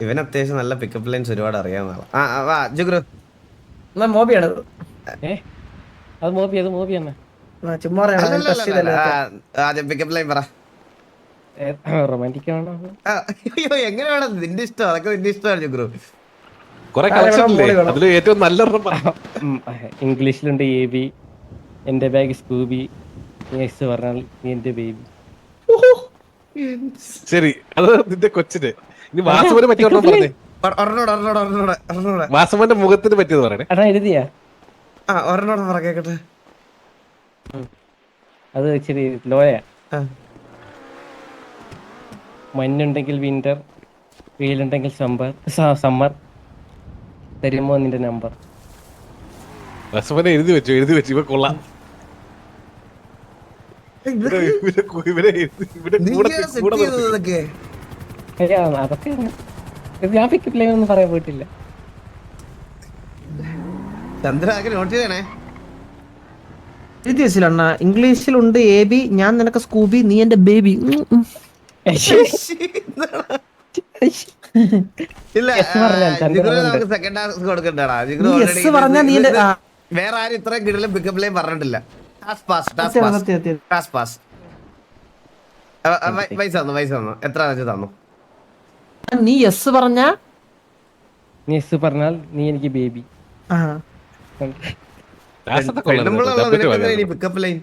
ഇവൻ അത്യാവശ്യം നല്ല പിക്കപ്പ് ലൈൻസ് ഒരുപാട് അറിയാവുന്ന ആളാ. ജുഗ്രു മോബിയാണ്. അത് മോബി തന്നെ. ചുമ്മാ ആദ്യം പിക്കപ്പ് ലൈൻ പറ. റൊമാൻറ്റിക് ആണോ? അയ്യോ എങ്ങനെ വേണം? നിന്റെ ഇഷ്ടം. അതൊക്കെ നിന്റെ ഇഷ്ടമാണ് ജുഗ്രു. കൊറേ കളക്ഷൻ അതിൽ ഏറ്റവും നല്ലൊരെണ്ണം പറ. ഇംഗ്ലീഷിലുണ്ട് AB, എന്റെ ബാഗ് സ്കൂബി, പറഞ്ഞാൽ നീ എന്റെ ബേബി. ശരി, അത് നിന്റെ കൊച്ചിന്. ഇനി വാസവന് പറ്റിയ പറഞ്ഞേ. വാസവന്റെ മുഖത്തിന് പറ്റിയത് പറയണേ. അടാ എഴുതിയാ? ഒരെണ്ണോടെ പറ കേക്കട്ടെ. അത് ഇച്ചിരി ലോയാ. ആ. മഞ്ഞുണ്ടെങ്കിൽ വിന്റർ, വെയിലുണ്ടെങ്കിൽ സമ്മർ, തരുമോ നിന്റെ നമ്പർ? വാസവനെ എഴുതി വെച്ചു ഇവ കൊള്ളാം. അതൊക്കെ ഞാൻ പിക്കപ്പ് ലൈൻ ഒന്നും പറയാൻ പോയിട്ടില്ല. ചന്ദ്രനാക്കി നോട്ട് ചെയ്യണേ. എഴുതി വെച്ചില്ല അണ്ണ. ഇംഗ്ലീഷിലുണ്ട് AB, ഞാൻ നിനക്ക് സ്കൂബി, നീ എന്റെ ബേബി. ഇല്ല ജിഗ്രു നമുക്ക് സെക്കൻഡ് ടാസ്ക് കൊടുക്കണ്ടാടാ. ജിഗ്രു already വേറെ ആരും ഇത്രയും കിടലും പിക്കപ്പ് ലൈൻ പറഞ്ഞിട്ടില്ല. പൈസ തന്നു എത്ര തന്നു? നീ യെസ് പറഞ്ഞ നീ എസ് പറഞ്ഞാൽ നീ എനിക്ക് ബേബി. പിക്കപ്പ് ലൈൻ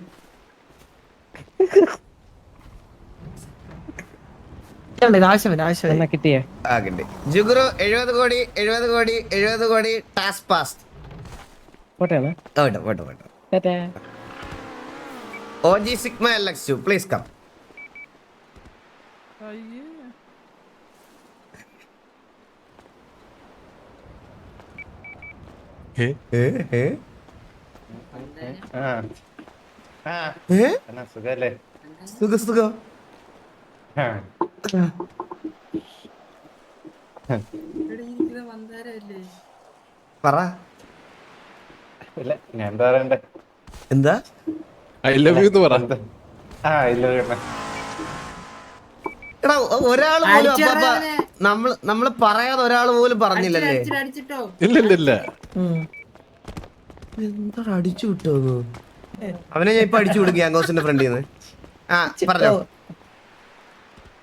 കിട്ടിയേ. ജിഗ്രു 70 കോടി 70 കോടി 70 കോടി ടാസ്ക് പാസ്. പോട്ടെ OG Sigma LX2 please come. സുഖം പറ. ഞാൻ പറയണ്ടേ? എന്താ ഐ ലവ് യു എന്ന് പറ. എടാ ഒരാള് പോലും നമ്മള് പറയാതെ ഒരാള് പോലും പറഞ്ഞില്ലല്ലേ? ഇല്ല എന്താ അടിച്ചു വിട്ടോന്നു? അവനെ ഞാൻ ഇപ്പൊ അടിച്ചു വിടും ഗ്യാങ്കോസിന്റെ ഫ്രണ്ടിൽ നിന്ന്. പറഞ്ഞോ.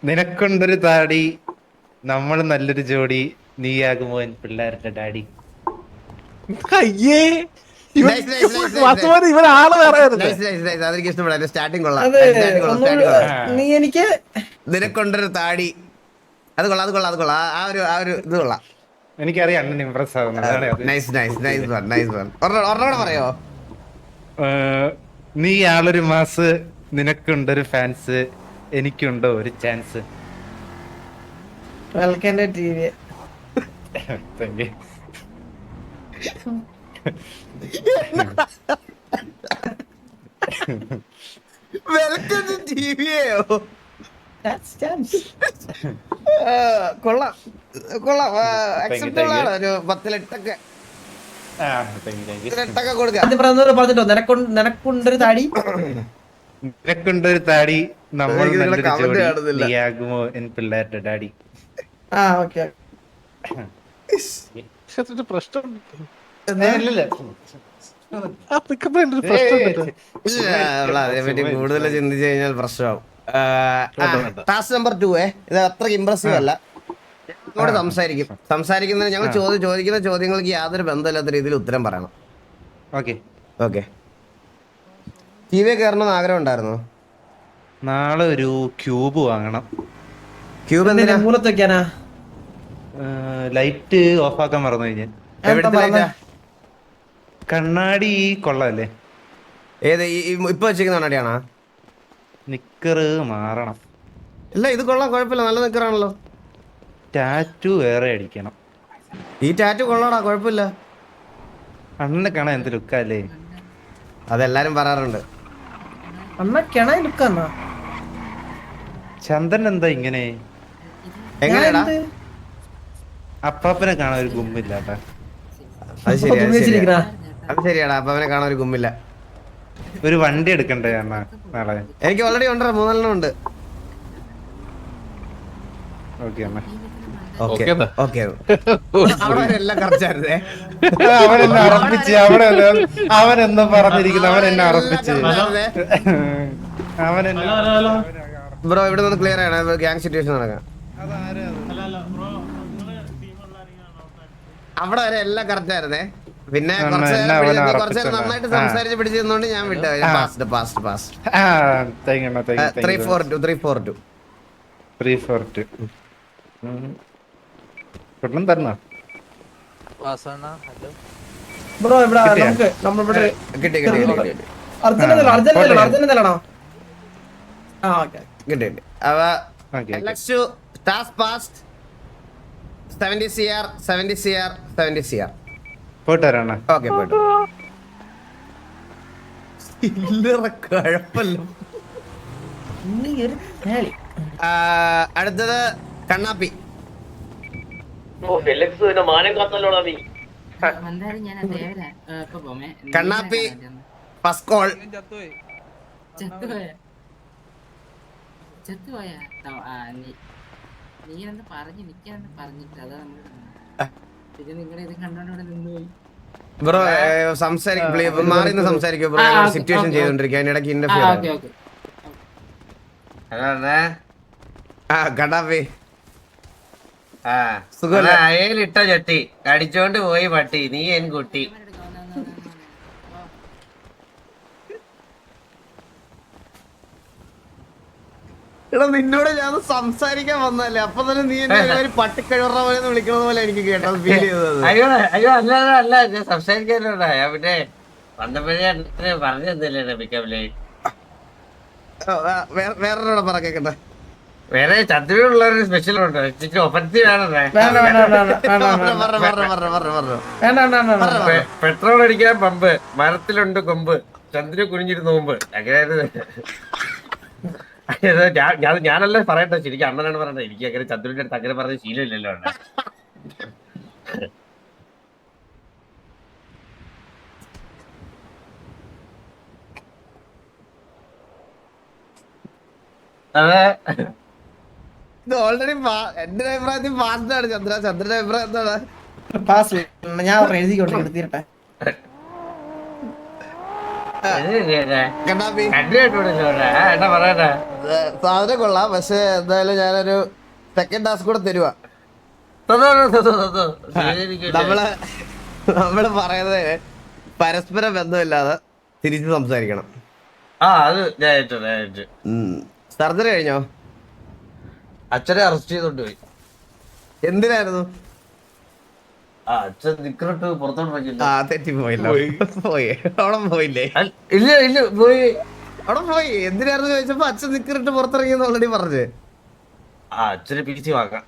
നിനക്കൊണ്ടൊരു താടി, നമ്മൾ നല്ലൊരു ജോഡി, നീയാകുമോ എൻ പിള്ളേരുടെ ഡാഡി. അയ്യേ സ്റ്റാർട്ടിങ് കൊള്ളാം. നീ എനിക്ക് നിനക്കൊണ്ടൊരു താടി, അത് കൊള്ളാം. ആ ഒരു ഇത് കൊള്ളാം. എനിക്കറിയാം അണ്ണൻ ഇംപ്രസ് ആവുന്നത്. ഒരെണ്ണോടെ പറയോ? നീ ആളൊരു മാസ്, നിനക്കുണ്ടൊരു ഫാൻസ്, എനിക്കുണ്ടോ ഒരു chance. Welcome to TV. Welcome to TVയോ? കൊള്ളാം അക്സെപ്റ്റബിൾ ആണ്. ഒരു 10-8 പറഞ്ഞിട്ടോ നിനക്കൊണ്ടൊരു താടി, നിനക്കുണ്ടൊരു താടി, നമ്മൾ നല്ലൊരു ജോഡി, നീയാകുമോ എൻ പിള്ളേരുടെ ഡാഡി. പ്രശ്നം അതിനെപ്പറ്റി കൂടുതൽ ചിന്തിച്ചു കഴിഞ്ഞാൽ പ്രശ്നമാവും. ടാസ്ക് നമ്പർ 2 ഇത് അത്രയ്ക്ക് ഇംപ്രസീവ് അല്ല. ഞങ്ങളോട് സംസാരിക്കുന്നതിന് ഞങ്ങൾ ചോദിക്കുന്ന ചോദ്യങ്ങൾക്ക് യാതൊരു ബന്ധമില്ലാത്ത രീതിയിൽ ഉത്തരം പറയണം. ഓക്കെ. TV കയറണമെന്ന് ആഗ്രഹം ഉണ്ടായിരുന്നു. നാളെ ഒരു ക്യൂബ് വാങ്ങണം. ക്യൂബ് എന്തിനാ? മൂലത്ത് വെക്കാനാ? ലൈറ്റ് ഓഫ് ആക്കാൻ മറന്നു കഴിഞ്ഞാൽ. കണ്ണാടി കൊള്ളാല്ലേ? ഏത് ഇപ്പൊ വെച്ചിരിക്കുന്ന കണ്ണാടിയാണോ? നിക്കറ് മാറണം. ഇല്ല ഇത് കൊള്ളാം, കുഴപ്പമില്ല, നല്ല നിക്കറാണല്ലോ. ടാറ്റു വേറെ അടിക്കണം. ഈ ടാറ്റു കൊള്ളാടാ, കുഴപ്പമില്ല. അണ്ണനെ കാണാൻ എന്ത് ലുക്കല്ലേ? അതെല്ലാരും പറയാറുണ്ട്. ചന്ദ്രൻ എന്താ ഇങ്ങനെ? എങ്ങനെയാടാ? അപ്പാപ്പനെ കാണാൻ ഒരു ഗുമ്മില്ലാട്ടാ. അത് ശരിയാടാ, അപ്പാപ്പനെ കാണാൻ ഒരു ഗുമ്മില്ല. ഒരു വണ്ടി എടുക്കണ്ടേ അണ്ണാ നാളെ? എനിക്ക് ഓൾറെഡി ഉണ്ടോ, 3 ഉണ്ട്. ഓക്കെ അണ്ണാ. അവനെന്നെ അറപ്പിച്ച്, അവനെന്താ പറഞ്ഞിരിക്കുന്നു, അവൻ എന്നെ അറപ്പിച്ച്. ബ്രോ ഇവിടെ നിന്ന് ക്ലിയർ ആണ്, ഗ്യാങ് സിറ്റുവേഷൻ നടക്കാം. അവിടെ വരെ എല്ലാം കറക്റ്റ് ആയിരുന്നേ. പിന്നെ കുറച്ച് നന്നായിട്ട് സംസാരിച്ച് പിടിച്ചിരുന്നോണ്ട് ഞാൻ വിട്ടു. 342 കൊണ്ടും തരണോ? ബ്രോ ഇവിടെ കിട്ടിയോ? നമുക്ക് നമ്മളിവിടെ കിട്ടി അർജന്റീനയിലാണോ? ആ ഓക്കെ. കിട്ടി അവ Okay, okay. Alex task passed 70 CR 70 CR 70 CR. പോയിട്ട് വരാണ. ഓക്കെ പോയിട്ട് ഇല്ലറ കുഴപ്പമില്ല. നീ ഒരു നേളി. അടുത്തത് കണ്ണാപ്പി. എന്തായാലും ഞാൻ ദേവരാ ഇപ്പൊ പോമേ കണ്ണാപ്പി ഫസ്റ്റ് കോൾ. ചെത്തുപോയാ നീ എന്താ പറഞ്ഞു നിക്കാന്ന് പറഞ്ഞിട്ട് അതാ നമ്മള് പിന്നെ നിങ്ങളെ ഇത് കണ്ടോണ്ട് ഇവിടെ നിന്നുപോയി. ബ്രോ സംസാരിക്കും മാറി നിന്ന് സംസാരിക്കും ബ്രോ. സിറ്റുവേഷൻ ചെയ്തോണ്ടിരിക്കുക അതിനിടയ്ക്ക് ഇന്റർഫിയർ. കണ്ണാപ്പി സുഖമല്ലേ? അയലിട്ട ചട്ടി കടിച്ചോണ്ട് പോയി പട്ടി നീ എൻ കുട്ടി. എടാ നിന്നോട് ഞാൻ സംസാരിക്കാൻ വന്നല്ലേ, അപ്പൊ തന്നെ നീ എന്നെ ഒരു പട്ടിക്കഴുറ പോലെ വിളിക്കുന്നത് പോലെ എനിക്ക് കേട്ടത് ഫീൽ ചെയ്തത്. അയ്യോ അയ്യോ അല്ല അല്ല ഞാൻ സംസാരിക്കാനോടാ ഞാൻ പിന്നെ വന്നപ്പോഴേ പറഞ്ഞു തന്നില്ലേ പിക്കപ്പില്. വേറൊരാളെ പറ കേക്കട്ടെ. വേറെ ചന്ദ്രനുള്ള ഒരു സ്പെഷ്യൽ ഉണ്ടോ? ഇച്ചിരി ഒപ്പത്തി വേണേ. പെട്രോൾ അടിക്കാൻ പമ്പ്, മരത്തിലുണ്ട് കൊമ്പ്, ചന്ദ്രൻ കുനിഞ്ഞിരുന്ന് മുമ്പ്. അങ്ങനെയായിരുന്നു. ഞാനല്ല പറയട്ടെ, ശരിക്കും അണ്ണനാണ് പറയട്ടെ. എനിക്ക് അങ്ങനെ ചന്ദ്രന്റെ അടുത്ത് അങ്ങനെ പറഞ്ഞ ശീലമില്ലല്ലോ അണ്ണ. അതെ ഇത് ഓൾറെഡി എന്റെ അഭിപ്രായത്തിൽ പാസ്ഡാണ് ചന്ദ്ര. ചന്ദ്രന്റെ അഭിപ്രായം എന്താണ്? പാസ് ഞാൻ എഴുതിക്കോട്ടെ തീരട്ടെ. കണ്ണാപ്പി എന്നാ പറയട്ടെ. സാധനം കൊള്ളാം, പക്ഷെ എന്തായാലും ഞാനൊരു സെക്കൻഡ് ടാസ്ക് കൂടെ തരുവാ. നമ്മള് പറയുന്നത് പരസ്പര ബന്ധമില്ലാതെ തിരിച്ച് സംസാരിക്കണം. ആ അത് സർജറി കഴിഞ്ഞോ? അച്ഛനെ അറസ്റ്റ് ചെയ്തോണ്ട് പോയി. എന്തിനായിരുന്നു? ആ അച്ഛൻ നിക്കറിട്ട് പുറത്തോട്ട് തെറ്റിപ്പോയില്ല. പോയി അവിടെ പോയില്ലേ? ഇല്ല ഇല്ല പോയി. അവിടെ പോയി. എന്തിനായിരുന്നു ചോദിച്ചപ്പോ അച്ഛൻ നിക്കറിട്ട് പുറത്തിറങ്ങിയെന്ന് ഓൾറെഡി പറഞ്ഞ്. ആ അച്ഛനെ പിരിച്ചു വാങ്ങാം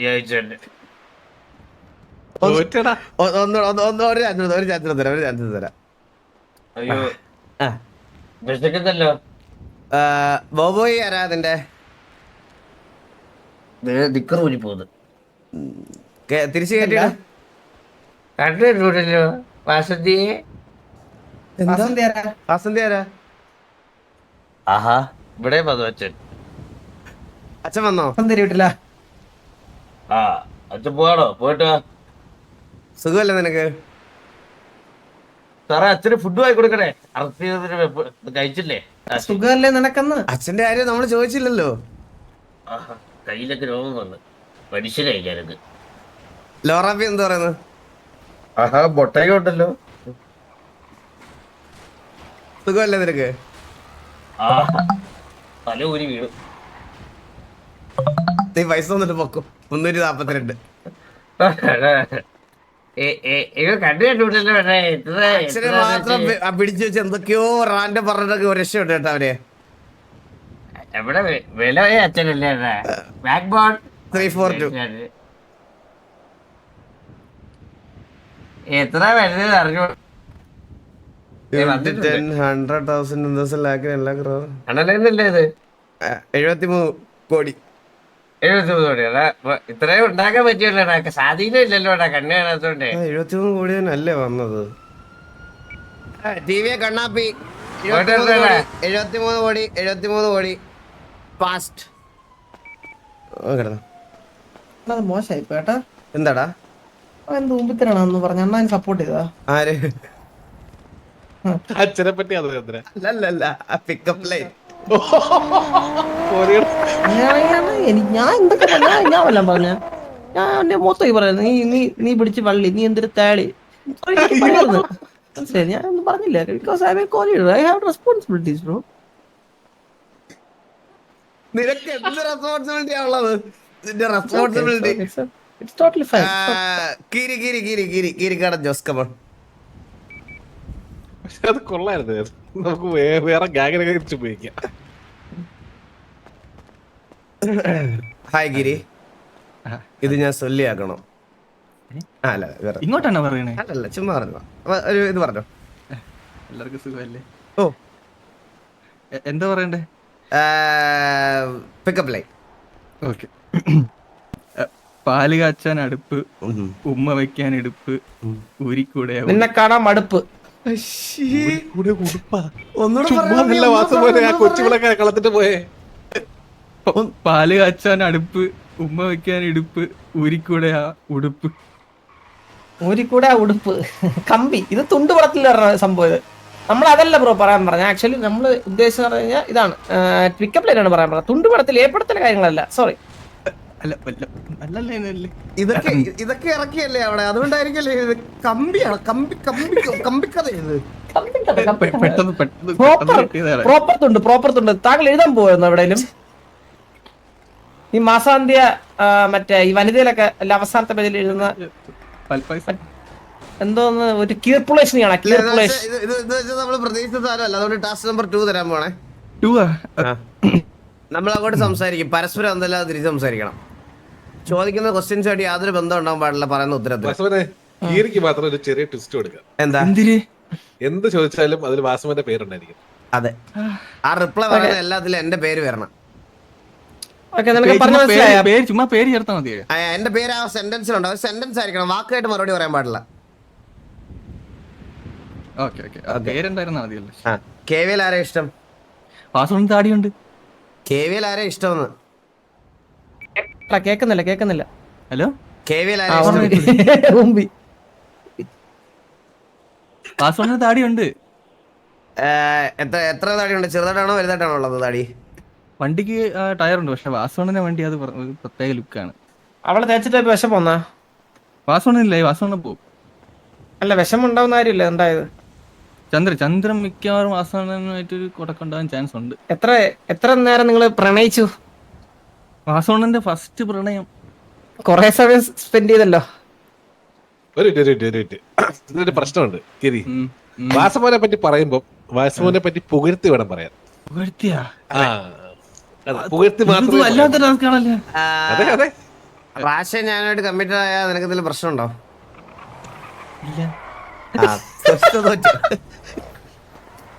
ഈ ആഴ്ച തന്നെ. ഒരു ചാൻസ് തരാം. അയ്യോ വിശക്കുന്നല്ലോ. ബോബോയി ആരാ അതിന്റെ? നിക്കർ ഊരി പോകുന്നു. തിരിച്ചു കയറ്റിയോ? കണ്ടിട്ടുണ്ടല്ലോ വാസന്തിയെ. വാസന്തി ആരാ? ആഹാ ഇവിടെ വന്നു അച്ഛൻ. അച്ഛൻ വന്നോ? വീട്ടില്ല. ആ അച്ഛൻ പോവാണോ? പോയിട്ട് വാ. സുഖമല്ലേ നിനക്ക്? സാറേ അച്ഛന് ഫുഡ് വാങ്ങി കൊടുക്കണേ. അറസ്റ്റ് ചെയ്തതിന് കഴിച്ചില്ലേ? സുഖമല്ലേ നിനക്കെന്ന്? അച്ഛന്റെ കാര്യം നമ്മള് ചോദിച്ചില്ലല്ലോ. ആഹാ കയ്യിലൊക്കെ രോഗം വന്ന് മനുഷ്യനായി ഞാനത്. ലോറാപ്പി എന്താ പറയുന്നത്? ആഹാ ബൊട്ടയും ഉണ്ടല്ലോ. സുഖമല്ലേ നിനക്ക്? ആഹാ തല ഊരി വീണു. നീ പൈസ വന്നിട്ട് പൊക്കും. 342. കണ്ടിട്ടുണ്ടല്ലോ. അച്ഛനെ മാത്രം പിടിച്ചു വെച്ച് എന്തൊക്കെയോ റാൻഡ് പറഞ്ഞിട്ടൊക്കെ ഒരു രക്ഷയുണ്ട് കേട്ടോ അവര്. എവിടെ വില അച്ഛനല്ലേ ബാക്ക് ബോൺ 342. എത്ര വരുന്നത് അറിഞ്ഞു. 100,000 എല്ലാ അണ്ണല്ലേ ഇത് 73 കോടി. 73 കോടി. ഇത്രയും ഉണ്ടാക്കാൻ പറ്റിയല്ലോ. സ്വാധീനം ഇല്ലല്ലോ കണ്ണു കാണാത്തോണ്ട്. 73 കോടി തന്നെ അല്ലേ വന്നത്? ടി വി കണ്ണാപ്പി 73 കോടി 73 കോടി പാസ്റ്റ്. മോശമായി കേട്ടാ. എന്താടാ എന്ത് മുമ്പിത്തരാണെന്ന് പറഞ്ഞ അണ്ണാൻ സപ്പോർട്ട് ചെയ്താ ആര്? അച്ഛനെ പറ്റി അത് അല്ലല്ല പിക്കപ്പ് ലൈൻ. ഞാൻ എന്തൊക്കെ ഞാൻ വല്ലതും പറഞ്ഞ ഞാൻ എന്റെ മൊത്തം പറയുന്നത് നീ പിടിച്ച് വള്ളി നീ എന്തൊരു താളി മനസ്സിലായി. ഞാൻ ഒന്നും പറഞ്ഞില്ല. Because I I have responsibilities bro. നിനക്ക് എന്ത് റെസ്പോൺസിബിലിറ്റി ഉള്ളത്? നിന്റെ responsibility it's totally fine. Keerikkadan Jose come on. പക്ഷെ അത് കൊള്ളായിരുന്നു. നമുക്ക് വേറെ ഗാഗിനൊക്കെ തിരിച്ചു ഉപയോഗിക്കാം. ഹായ് ഗിരി, ഇത് ഞാൻ സൊല്ലിയാക്കണോ? അല്ല വേറെ ഇങ്ങോട്ടാണ് പറയണേ? അല്ലല്ല, ചുമ്മാ പറഞ്ഞോ. ഒരു ഇത് പറഞ്ഞോ. എല്ലാവർക്കും സുഖമല്ലേ? ഓ, എന്താ പറയണ്ടേ? Pickup line. ഓക്കെ. പാല് കാച്ചാൻ അടുപ്പ്, ഉമ്മ വെക്കാൻ എടുപ്പ്, ഊരിക്കൂടെ നിന്നെ കാണാൻ മടുപ്പ്. കൊച്ചുവിളൊക്കെ കളത്തിട്ട് പോയേ. പാല് കാച്ചാൻ അടുപ്പ്, ഉമ്മ വെക്കാൻ ഇടുപ്പ്, ഊരിക്കൂടെ ഉടുപ്പ്. ഊരിക്കൂടെ ആ ഉടുപ്പ് കമ്പി. ഇത് തുണ്ട് പടത്തിൽ സംഭവം. ഇത് നമ്മൾ അതല്ല ബ്രോ പറയാൻ പറഞ്ഞ. ആക്ച്വലി നമ്മൾ ഉദ്ദേശിച്ചത് പറഞ്ഞു കഴിഞ്ഞാൽ ഇതാണ്, പിക്കപ്പ് ലൈനാണ് പറയാൻ പറഞ്ഞത്. തുണ്ട് പടത്തിൽ ഏർപ്പെടുത്തല കാര്യങ്ങളല്ല. സോറി. ഇതൊക്കെ ഇറക്കിയല്ലേ അവിടെ, അതുകൊണ്ടായിരിക്കല്ലേ ഇത് കമ്പിയാണ്. കമ്പിക്കഥ ഇത്. പ്രോപ്പർ തുണ്ട്. താങ്കൾ എഴുതാൻ പോയിരുന്നു എവിടെയും? ഈ മാസാന്ത്യ മറ്റേ ഈ വനിതയിലൊക്കെ അല്ല അവസാനത്തെ പേജിൽ എഴുതുന്ന എന്തോന്ന് ഒരു കീർപ്പുളേഷൻ ആണ്. നമ്മള് പ്രതീക്ഷിച്ച സാധനമല്ല. അതുകൊണ്ട് ടാസ്ക് നമ്പർ 2 തരാൻ പോണേ. നമ്മൾ അങ്ങോട്ട് സംസാരിക്കും, പരസ്പരം എന്തെല്ലാം തിരിച്ച് സംസാരിക്കണം. ചോദിക്കുന്ന ക്വസ്റ്റ്യൻസ് ആയിട്ട് യാതൊരു ബന്ധം ഉണ്ടാകാൻ പാടില്ല പറയുന്ന ഉത്തരത്തിൽ. ഗീരിക്ക് മാത്രം ഒരു ചെറിയ ട്വിസ്റ്റ് കൊടുക്കാം. എന്താ? എന്ത് ചോദിച്ചാലും അതിൽ വാസുവിന്റെ പേരുണ്ടായിരിക്കും. അതെ, ആ റിപ്ലൈ പറയുന്ന എല്ലാത്തിലും എന്റെ പേര് വരണം. ചുമ്മാ പേര് ചേർത്താൽ മതി. എന്റെ പേര് ആ സെന്റൻസിലുണ്ട്. ഒരു സെന്റൻസ് ആയിരിക്കണം, വാക്കായിട്ട് മറുപടി പറയാൻ പാടില്ല. പേരെന്തായിരുന്നാ മതിയല്ലോ. KVL ആരെ ഇഷ്ടം? വാസുവിന് താടിയുണ്ട്. KVL ആരെ ഇഷ്ടമെന്ന് കേക്കുന്നില്ല. ഹലോ, KVL ആരെ ഇഷ്ടം? വാസുവിന് താടിയുണ്ട്. എത്ര താടിയുണ്ട്? ചെറുതായിട്ടാണോ വലുതായിട്ടാണോ ഉള്ളത് താടി? വണ്ടിക്ക് ടയറുണ്ട്, പക്ഷെ വാസുവിന്റെ വണ്ടി അത് ഒരു പ്രത്യേക ലുക്കാണ്. അവളെ തേച്ചിട്ട് വിഷം പോന്നാ? വാസുവിനില്ലേ, വാസുവിനെ പോകും. അല്ല, വിഷം ഉണ്ടാവുന്ന കാര്യമില്ല. എന്തായത്? ചന്ദ്രൻ മിക്കവാറും വാസുവിനായിട്ടൊരു കൊടക്കുണ്ടാകാൻ ചാൻസ് ഉണ്ട്. എത്ര നേരം നിങ്ങൾ പ്രണയിച്ചു? വാസുവിന്റെ ഫസ്റ്റ് പ്രണയം കൊറേ സമയം സ്പെൻഡ് ചെയ്തല്ലോ. ഇതിനൊരു പ്രശ്നമുണ്ട് ഗിരി. വാസുമോനെ പറ്റി പറയുമ്പോ വാസുമോനെ പറ്റി പുകഴ്ത്തി വേണം പറയാൻ. പുകഴ്ത്തി മാത്രമേ. അതെ. പ്രാവശ്യം ഞാനായിട്ട് കമ്മിറ്റഡ് ആയാൽ നിനക്ക് എന്തെങ്കിലും പ്രശ്നമുണ്ടോ?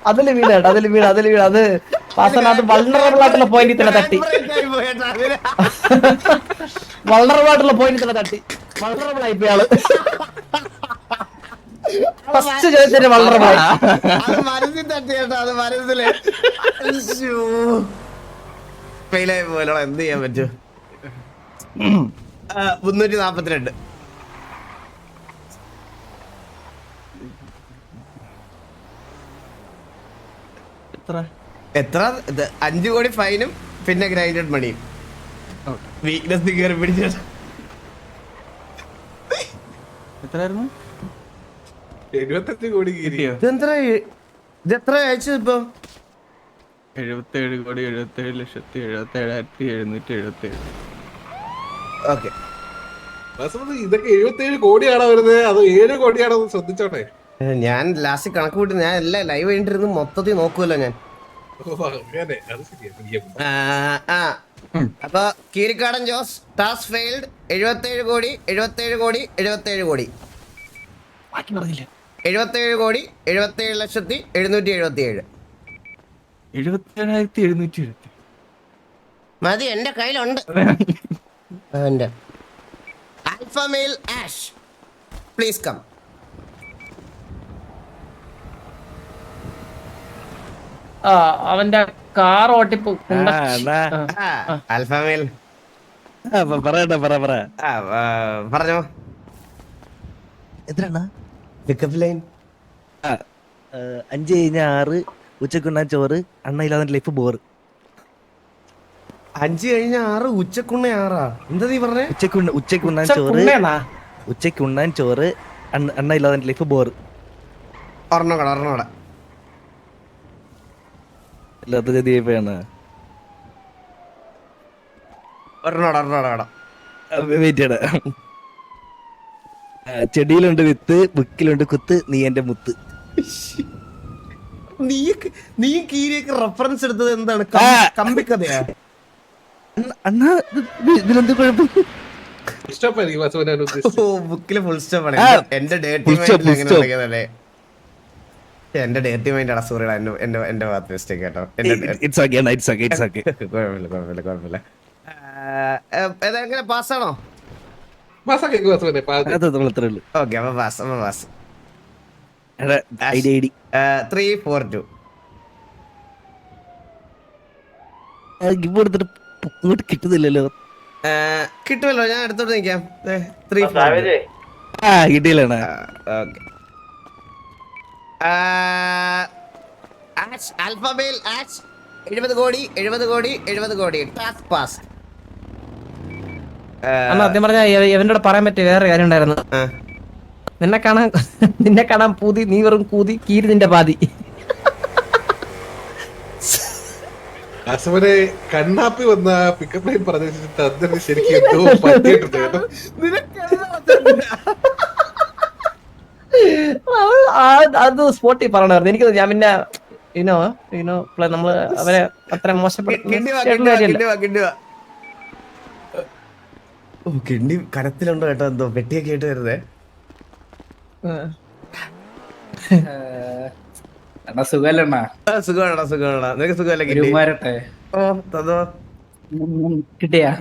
അതില് വീട് അത് വാസനാഥ് വൾണറബിൾ ആയിട്ടുള്ള പോയിന്റിൽ തന്നെ തട്ടി. വൾണറബിൾ ആയിട്ടുള്ള പോയിന്റിൽ തന്നെ തട്ടി. വൾണറബിൾ ആയിപ്പോയി ആള്. ഫസ്റ്റ് ചോദിച്ചതിന് വൾണറബിൾ ആയി. മനസ്സിൽ തട്ടി കേട്ടോ, അത് മനസ്സില് ഫെയിലായി പോലോ. എന്ത് ചെയ്യാൻ പറ്റും? 342. എത്ര? 5 കോടി ഫൈനും പിന്നെ ഗ്രൈൻഡഡ് മണിയും. വീക്ക്നെസ് കയറി പിടിച്ചു. എത്രയായിരുന്നു? 75 കോടി ഗിരിയോ? ഇതെത്ര അയച്ചത് ഇപ്പൊ? 77,77,77,777. ഓക്കെ, ഇതൊക്കെ 77 കോടിയാണോ വരുന്നത്? അത് 7 കോടിയാണോ? ശ്രദ്ധിച്ചോട്ടെ. ഞാൻ ലാസ്റ്റ് കണക്ക് കൂട്ടി ഞാൻ എല്ലാം ലൈവ് കഴിഞ്ഞിരുന്ന് മൊത്തത്തിൽ നോക്കുമല്ലോ ഞാൻ. അപ്പൊ കീരിക്കാടൻ ജോസ് ടാസ്ക് ഫെയിൽഡ്. 77 കോടി 77 കോടി 77 കോടി 77 കോടി 77,777,777. 77,777 മതി, എന്റെ കയ്യിലുണ്ട്. ആൽഫ മെയിൽ ആഷ്, പ്ലീസ് കം. അവന്റെ കാർ ഓട്ടിപ്പോ ആൽഫ മെയിൽ പറഞ്ഞോ. എത്രണ്ണ പിക്കപ്പ് ലൈൻ? 5 കഴിഞ്ഞ 6, ഉച്ചക്കുണ്ണാൻ ചോറ്, അണ്ണ ഇല്ലാതെ ലൈഫ് ബോറ്. 5 കഴിഞ്ഞ 6, ഉച്ചക്കുണ്ണ 6. എന്താ നീ പറഞ്ഞേ? ഉച്ചക്കുണ്ണാൻ ചോറ്, അണ്ണ ഇല്ലാതെ ലൈഫ് ബോറ്. ഒരെണ്ണോടെ അല്ലാത്ത ഗതിയാണ്. ഒരെണ്ണോടെ വെയിറ്റ് ചെയ്യടാ. ചെടിയിലുണ്ട് വിത്ത്, ബുക്കിലുണ്ട് കുത്ത്, നീ എന്റെ മുത്ത്. നീ കീരിയൊക്കെ റെഫറൻസ് എടുത്തത് എന്താണ്? കമ്പിക്കഥയാ? അണ്ണാ ഇതിലെന്ത് കുഴപ്പം? ഇഷ്ടമായിരിക്കും വാസവനെ ഉദ്ദേശിച്ചത്. ഓ ബുക്കില് ഫുൾ സ്റ്റോപ്പ് ആണ്. എന്റെ ഡേർട്ടി Full stop, മൈൻഡിൽ full എങ്ങനെ stop. വിളിക്കുന്നല്ലേ? എന്റെ ഡേർട്ടി മൈൻഡ് ആണ്. സോറി എന്റെ ഭാഗത്ത് മിസ്റ്റേക്ക് കേട്ടോ. It's okay, Anna, it's okay, it's okay. കുഴപ്പമില്ല. എങ്ങനെ പാസ്സാണോ? മാസാക്കി വാസവനെ പാതി. അത് അത്രേ ഉള്ളൂ. ഓക്കെ അപ്പൊ പാസ്. എടാ, ID. 342. ഗിവ് കൊടുത്തിട്ട് ഇങ്ങോട്ട് കിട്ടുന്നില്ലല്ലോ. കിട്ടുമല്ലോ, ഞാൻ എടുത്തോട്ട് നിൽക്കാം. 342. കിട്ടിയില്ലണ്ണ. ഓക്കെ. ആൽഫബേൽ 70 കോടി ടാസ്ക് പാസ്. അന്ന് സത്യം പറഞ്ഞാൽ ഇവന്റെ കൂടെ പറയാൻ പറ്റിയ വേറെ കാര്യം ഉണ്ടായിരുന്നു. നിന്നെ കാണാൻ പൂതി, നീ വെറും കൂതി, കീരി നിന്റെ പാതി. വാസവനെ കണ്ണാപ്പി വന്ന പിക്കപ്പ് ലൈൻ പറഞ്ഞിട്ട് അതിന് ശരിക്കും എന്തോ പറ്റിയിട്ടുണ്ട് കേട്ടോ. അത് സ്പോട്ടിൽ പറയണമായിരുന്നു. എനിക്ക് ഞാൻ പിന്നെ നമ്മള് അവരെ അത്ര മോശപ്പെടുത്തുന്ന കിണ്ടി കരത്തിലുണ്ടോ കേട്ടോ? എന്തോ പെട്ടിയൊക്കെ ആയിട്ട് വരുന്നേ. സുഖല്ലണ്ണ. സുഖമാണോ? നിനക്ക് സുഖമല്ലേ കിണ്ടി? പെരുമാറട്ടെ. ഓ തന്നോ. കിട്ടിയാ?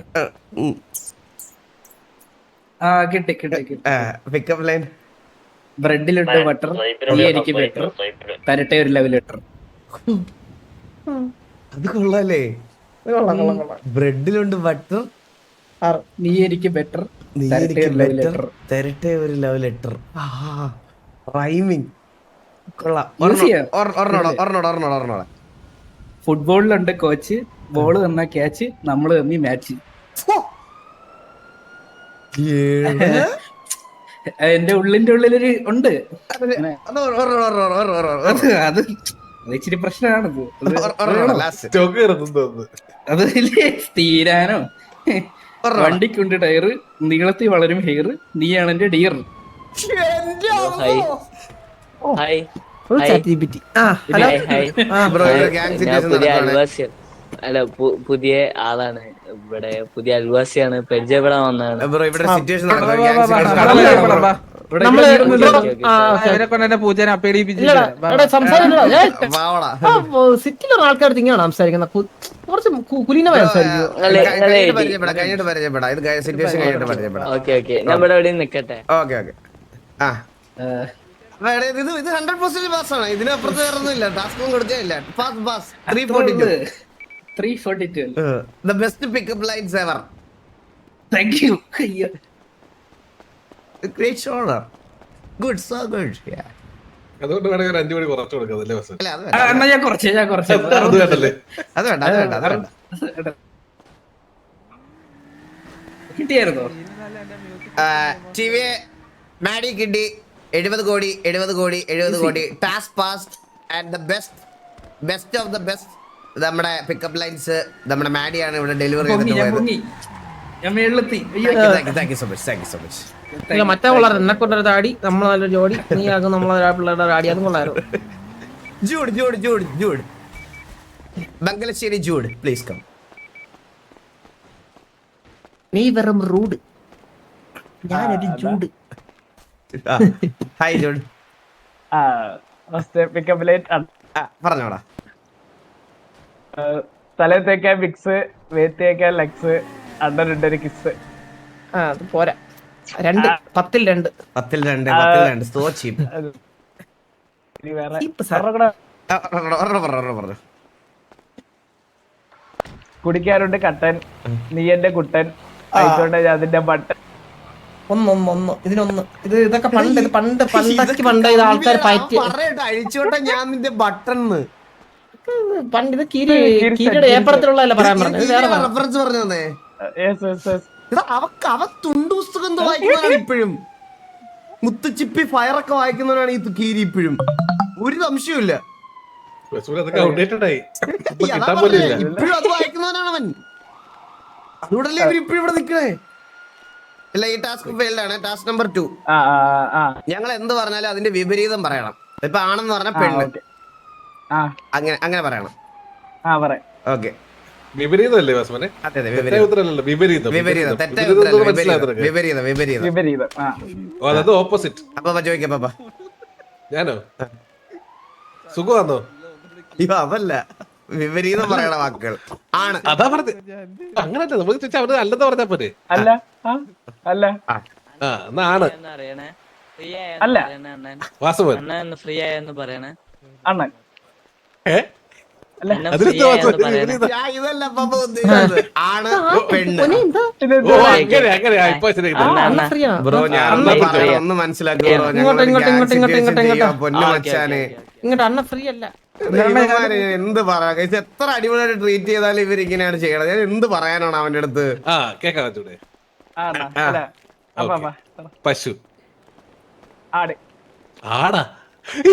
കിട്ടി. പിക്കപ്പ് ലൈൻ ബ്രെഡിലിട്ട് ബട്ടർ, നീ എനിക്ക് ബെറ്റർ, തരട്ടെ ഒരു ലെവൽ ലെറ്റർ. അത് കൊള്ളാല്ലേ? ബ്രെഡിലുണ്ട് ബട്ടർ, നീ എനിക്ക് ബെറ്റർ, നീ എനിക്ക് ബെറ്റർ, തരട്ടെ ഒരു ലവ് ലെറ്റർ. റൈമിങ് കൊള്ളാം. ഒരെണ്ണോടെ. ഫുട്ബോളിലുണ്ട് കോച്ച്, ബോള് തന്ന ക്യാച്ച്, നമ്മള് തമ്മി മാച്ച്. എന്റെ ഉള്ളിന്റെ ഉള്ളിലൊരു ഉണ്ട്. അത് ഇച്ചിരി പ്രശ്നമാണത്. അത് തീരാനോ? വണ്ടിക്കുണ്ട് ടയറ്, നീളത്തിൽ വളരും ഹെയർ, നീയാണ് എന്റെ ഡിയർ. അല്ല പുതിയ ആളാണ് ഇവിടെ, പുതിയ അൽവാസിയാണ്, പരിചയപ്പെടാൻ വന്നതാണ്. സിറ്റിയിലുള്ള ആൾക്കാർ ഇങ്ങനെയാണ് സംസാരിക്കുന്നത്. കുറച്ച് കുലീനമായി സംസാരിക്കും. ഓക്കെ നമ്മുടെ അവിടെ നിക്കട്ടെ. ഇത് 100% പാസ്സാണ്. ഇതിനപ്പുറത്ത് വേറൊന്നുമില്ല. ടാസ്കും കൊടുക്കില്ല. Pass 342. The best pickup lines ever. Thank you. Great shoulder. Good, so good. Yeah. അതുകൊണ്ട് വേണമെങ്കിൽ 5 മണി കുറച്ചു കൊടുക്കാതല്ലേ വാസവൻ? അണ്ണാ ഞാൻ കുറച്ച് അത് വേണ്ടല്ലേ? അത് വേണ്ട. കിട്ടിയായിരുന്നോ? ടിവിയെ മാഡി കിട്ടി 70 കോടി task passed. And the best of the best നമ്മുടെ പിക്കപ്പ് ലൈൻസ് നമ്മുടെ മാഡിയാണ് ഇവിടെ ഡെലിവറി ചെയ്തിട്ട് മറ്റേ കൊള്ളാറ്. എന്നെ കൊണ്ടൊരു താടി, നമ്മളൊരു ജോഡി, നീ ആകും നമ്മളെ പിള്ളേരുടെ താടി. അതും കൊള്ളായിരുന്നു. Jude Bangalassery Jude, please come. നീ വെറും റൂഡ്, ഞാനൊരു Jude. Hi Jude. Pickup line പറഞ്ഞോടാ. തലത്തേക്കാൻ മിക്സ്, വേത്തേക്കാൻ ലക്സ്, അണ്ടർ കിസ്. അത് പോരാ. 2 10 2 സോ ചീപ്പ്. കുടിക്കാറുണ്ട് കട്ടൻ, നീ എന്റെ കുട്ടൻ, അതിന്റെ ബട്ടൻ. ഒന്ന് ഇതിനൊന്ന്. ഇതൊക്കെ പണ്ട് ഇത് ആൾക്കാർ പറ്റി അഴിച്ചോട്ടെ ഞാൻ നിന്റെ ബട്ടൺ. പണ്ട് ഇത് കീരിയുടെ ഏപ്പറത്തിലുള്ളതല്ല പറയാൻ പറഞ്ഞത്. വേറെ റെഫറൻസ് പറഞ്ഞു തന്നേ. അവ തുണ്ടു പുസ്തകം വായിക്കുന്നവരാണ് ഇപ്പോഴും. മുത്തുച്ചിപ്പി ഫയറൊക്കെ വായിക്കുന്നവരാണ് ഈ കീരി ഇപ്പോഴും. ഒരു സംശയമില്ല. ഇപ്പോഴും അത് വായിക്കുന്നവനാണ് അവൻ. അതുകൊണ്ടല്ലേ ഇവർ ഇപ്പോഴും ഇവിടെ നിൽക്കണേ. അല്ല, ഈ ടാസ്ക് ഫെയിൽഡ് ആണ്. Task number 2. ഞങ്ങൾ എന്ത് പറഞ്ഞാലും അതിന്റെ വിപരീതം പറയണം. ഇപ്പൊ ആണെന്ന് പറഞ്ഞ പെണ്ണ്, അങ്ങനെ അങ്ങനെ പറയണം. ഓക്കെ. വിപരീതമല്ലേ വാസുമനെ? അതെ അതെ, തെറ്റായ ഉത്തരമല്ലല്ലോ, വിപരീതം. വിപരീതം. തെറ്റായ വിപരീതം ഉത്തരമല്ല, എന്ന് മനസ്സിലായോ നിനക്ക്? വിപരീതം വിപരീതം. ഓ, അതായത് ഓപ്പോസിറ്റ്. അപ്പൊ ചോദിക്കാം പാപ്പ. ഞാനോ സുഖമാണോ? അയ്യോ അതല്ല, വിപരീതം പറയണ വാക്കുകൾ ആണ്. അതാ പറഞ്ഞത്. അങ്ങനല്ല, നമുക്ക് ചോദിച്ചാൽ അവര് അല്ലെന്ന് പറഞ്ഞാ പോരെ. ആ എന്നാ ആണ് വാസുമൻ. അതിലെന്താ വാസുമൻ വിപരീതം? ഞാൻ ഇതല്ല പാപ്പ ഉദ്ദേശിച്ചത്. ആണ് പെണ്ണ്. ഓ അങ്ങനെയാ ഇപ്പൊ ശരിയായി. ബ്രോ ഞാൻ ഒന്ന് മനസ്സിലാക്കി ബ്രോ. പൊന്നു മച്ചാനെ ഇങ്ങോട്ട് അണ്ണ ഫ്രീ അല്ല. ഇവന്മാര് എന്ത് പറയാ, എത്ര അടിപൊളിയായിട്ട് ട്രീറ്റ് ചെയ്താലും ഇവർ ഇങ്ങനെയാണ് ചെയ്യണത്. ഞാൻ എന്ത് പറയാനാണ് അവന്റെ അടുത്ത്? ആ കേക്കാൻ പറ്റൂടെ? പശു. ആടാ.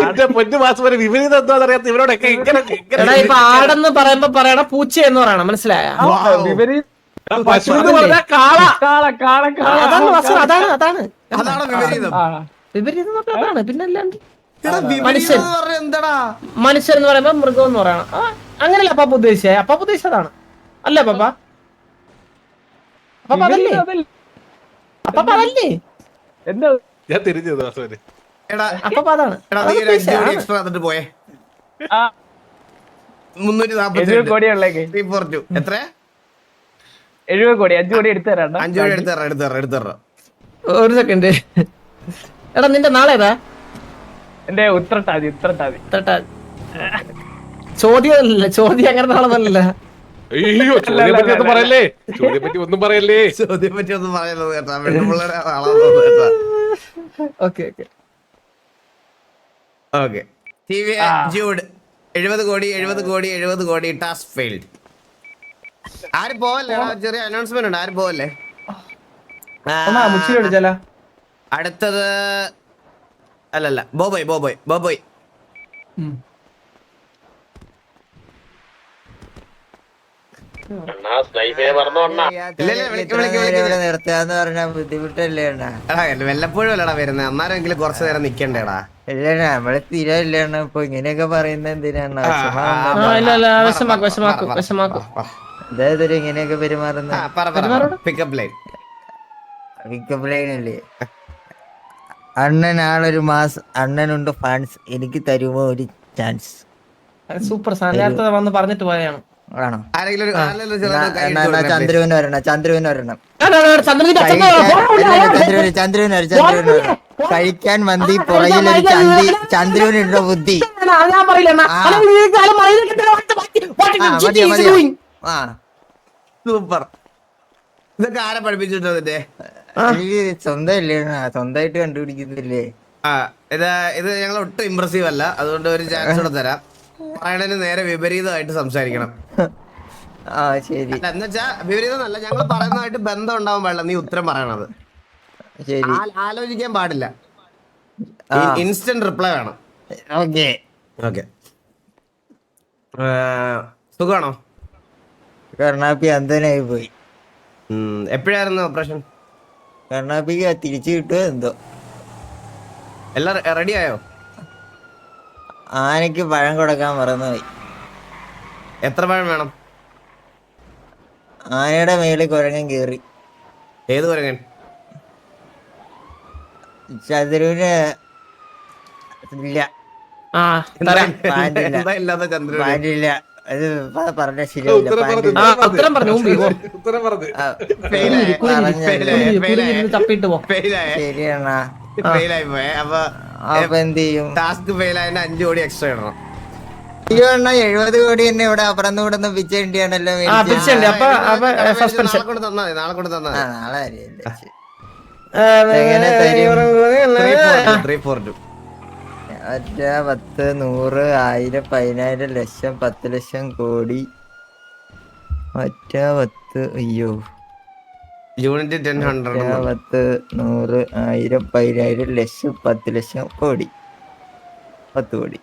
എന്റെ പൊന്നു വാസുമനെ വിപരീതം എന്താന്ന് അറിയാത്ത ഇവരോടൊക്കെ എടാ ഇപ്പൊ ആടെന്ന് പറയുമ്പോ പറയണ പൂച്ച എന്ന് പറയണം, മനസ്സിലായ? പശു എന്ന് പറഞ്ഞാൽ കാള. അതാണ് വാസു, അതാണ് അതാണ് അതാണ് വിപരീതം. വിപരീതം എന്ന് പറഞ്ഞാൽ അതാണ്. പിന്നെ അല്ലാണ്ട് എടാ, വിപരീതം എന്ന് പറഞ്ഞാ എന്താടാ? മനുഷ്യൻ എന്ന് പറയുമ്പോ മൃഗം എന്ന് പറയണം. അങ്ങനെയല്ല അപ്പാപ്പ ഉദ്ദേശിച്ചേ. അപ്പാപ്പ ഉദ്ദേശിച്ചതാണ് അല്ലേ പാപ്പ? അപ്പാപ്പ അതല്ലേ? അപ്പാപ്പ അതല്ലേ? ഞാൻ തിരിഞ്ഞത് വാസുമനെ. എടാ അപ്പാപ്പ അതാണ്. എടാ നീ ഒരു 5 കോടി എക്സ്ട്രാ തന്നിട്ട് പോയേ. 342 എത്ര? 70 കോടി 5 കോടി എടുത്തു തരാം. 5 കോടി എടുത്തറ. ഒരു സെക്കൻഡ്. എടാ നിന്റെ നാളെ ഏതാ? എന്റെ ഉത്രട്ടാതി. ചോദ്യമല്ല, ചോദ്യം അങ്ങനെ നാളെന്നല്ല. അയ്യോ ചോദ്യം പറ്റി ഒന്നും പറയല്ലേ, ചോദ്യം പറ്റി ഒന്നും പറയല്ലേ. ചോദ്യം പറ്റി ഒന്നും പറയുന്നത് കേട്ടാ. പെണ്ണുപിള്ളേരെ ആളാണെന്ന് കേട്ടാ. Okay okay okay. TV Jude 70 കോടി ടാസ്ക് ഫെയിൽഡ്. ആരും പോവല്ലേ? ചെറിയ അനൗൺസ്മെന്റ് ഉണ്ട്, ആരും പോവല്ലേ? അടുത്തത് അല്ലല്ല, ബോബോയ്. നിർത്താന്ന് പറഞ്ഞാ ബുദ്ധിമുട്ടല്ലേ? വല്ലപ്പോഴും അല്ലടാ വരുന്നത്, അന്നാരെങ്കിലും കുറച്ചു നേരം നിക്കണ്ടേടാ. നമ്മള് സ്ഥിരല്ലേ ഇപ്പൊ ഇങ്ങനെയൊക്കെ പറയുന്നത് എന്തിനാണ്? അതായത് ഇങ്ങനെയൊക്കെ പെരുമാറുന്നത് പിക്കപ്പ് ലൈൻ അല്ലേ? അണ്ണൻ ആളൊരു മാസ്, അണ്ണനുണ്ട് ഫാൻസ്, എനിക്ക് തരുമോ ഒരു ചാൻസ്? സൂപ്പർ സാർ, നേരത്തെ വന്ന് പറഞ്ഞിട്ട് പോയാണ്. ആണോ? ആരെങ്കിലും ചന്ദ്രന് വരണം. കഴിക്കാൻ മന്തി പുറകിലൊരു ചന്ദ്രനുണ്ടോ ബുദ്ധി? സൂപ്പർ. ഇതൊക്കെ ആരെ പഠിപ്പിച്ചിട്ടോ? സ്വന്തമായിട്ട് കണ്ടുപിടിക്കുന്നില്ലേ? ഇത് ഞങ്ങൾ ഒട്ടും ഇംപ്രസീവ് അല്ല, അതുകൊണ്ട് ഒരു ചാൻസ് കൂടെ തരാം. പറയണതിന് നേരെ വിപരീതമായിട്ട് സംസാരിക്കണം. ശരി. എന്നുവെച്ചാ വിപരീതം അല്ല, ഞങ്ങൾ പറയുന്നതായിട്ട് ബന്ധം ഉണ്ടാവാൻ പാടില്ല. നീ ഉത്തരം പറയണത് ആലോചിക്കാൻ പാടില്ല. ഇൻസ്റ്റന്റ് റിപ്ലൈ വേണം. ഓക്കെ. സുഖമാണോ? കർണാപ്പി അന്ധനായി പോയി. എപ്പോഴായിരുന്നു ഓപ്പറേഷൻ? കർണാപ്പിക്ക് തിരിച്ചു കിട്ടുമോ എന്തോ. എല്ലാം റെഡി ആയോ? ആനയ്ക്ക് പഴം കൊടുക്കാൻ മറന്നുപോയി. എത്ര പഴം വേണം? ആനയുടെ മേളിൽ കുരങ്ങൻ കേറി. ഏത് കുരങ്ങൻ? ചന്ദ്രന് ഇല്ല. പാൻറില്ല. അത് പറഞ്ഞ ശരിയാവില്ല. ശരിയാണ്. അപ്പൊ എന്ത് ചെയ്യും? ടാസ്ക് ഫെയിൽ ആയ 5 കോടി എക്സ്ട്രാ ഇടണം. 70 കോടി തന്നെ ഇവിടെ അപ്പുറന്ന് കൂടെ പിച്ചേണ്ടിയാണല്ലോ. നാളെ കൊണ്ട് തന്നാ നാളെ എങ്ങനെ തരും? 342 ഒറ്റ 10 100 1000 10000 ലക്ഷം 10 ലക്ഷം കോടി. ഒറ്റ 10 അയ്യോ യൂണിറ്റ് 10 100 10 100 1000 10000 ലക്ഷം 10 ലക്ഷം കോടി 10 കോടി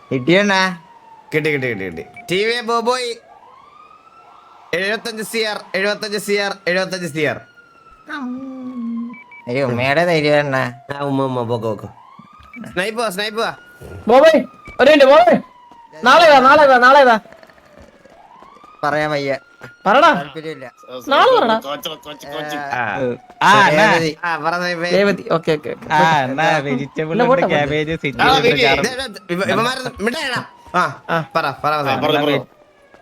കിട്ടിയണ്ണാ. കിട്ടി. TV ബോബോയ് 75 CR. അയ്യോ ഉമ്മയുടെ തരുവണ്ണ. ഉമ്മ പോക്കോ. സ്നൈപ്പ് ബോബേ ഒരു മിനിറ്റ് ബോബേ നാളെ പറയാൻ വയ്യ പറടാ താല്പര്യമില്ല. നാളെ പറടാ രേവതി ഓക്കെ വെജിറ്റബിൾ ഇല്ല, പോട്ടെ, പോട്ടെ. ക്യാബേജ്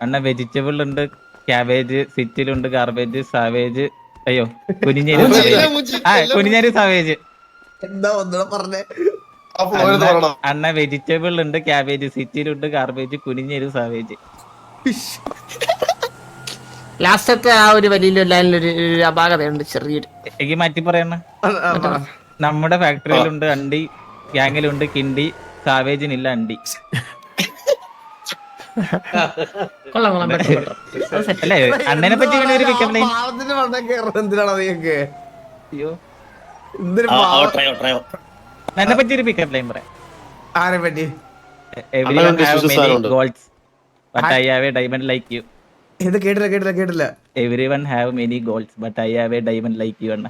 അണ്ണ വെജിറ്റബിൾ ഉണ്ട്, ക്യാബേജ്, സിറ്റിലുണ്ട്, ഗാർബേജ്, സാവേജ്, അയ്യോ കുനിഞ്ഞേരി കുനിഞ്ഞേരി സാവേജ്. എന്താ ഒന്നുകൂടെ പറഞ്ഞേ? അണ്ണ വെജിറ്റബിൾ ഉണ്ട്, ക്യാബേജ്, സിറ്റിലുണ്ട്, ഗാർബേജ്, കുനിഞ്ഞേരി സാവേജ്. ലാസ്റ്റത്തെ ആ ഒരു വലിയ ലൈനിലൊരു അപാകതയുണ്ട് ചെറിയൊരു. എനിക്ക് മാറ്റി പറയണ നമ്മുടെ ഫാക്ടറിയിലുണ്ട് അണ്ടി, ഗ്യാങ്ങിലുണ്ട് കിണ്ടി, സാവേജിനില്ല അണ്ടി. കൊള്ളാം അല്ലേ അണ്ണനെ പറ്റി ഇങ്ങനെ ഒരു പിക്കപ്പ് ലൈൻ. എന്തിനാണോ നീക്ക്? അയ്യോ ട്രയോ എന്നെ പറ്റി ഒരു പിക്കപ്പ് ലൈൻ പറയാം. ആരെ പറ്റി? Everyone have many goals, but I have a diamond like you. ഇത് കേട്ടില്ല. Everyone have many goals, but I have a diamond like you. അണ്ണ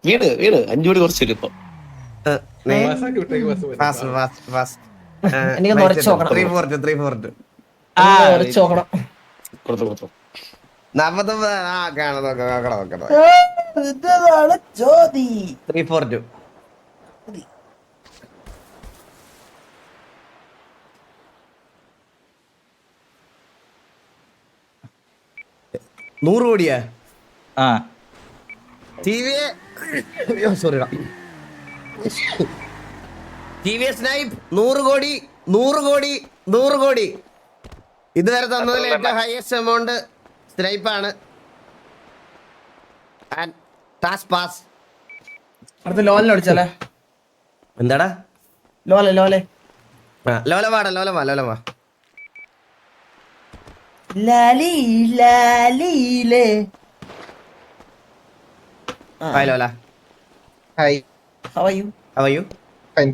വീട് 5 കോടി കുറച്ച് വരും ഇപ്പൊ. എനിക്കൊന്ന് ഉറച്ചു നോക്കണം. 340 ഉറച്ചു നോക്കണം. കൊടുത്തു 49 നോക്കണം. 342 100 കോടിയാ? ആ സ്നൈപ്പ് 100 കോടി ഇതുവരെ തന്നതിൽ ഏറ്റവും ഹയസ്റ്റ് എമൗണ്ട് സ്നൈപ്പാണ്. അടുത്ത ലോലിനെ വിളിച്ചാലേ? എന്താടാ ലോലെ ലോലവാ hi Lola. Hi. How are you? Fine.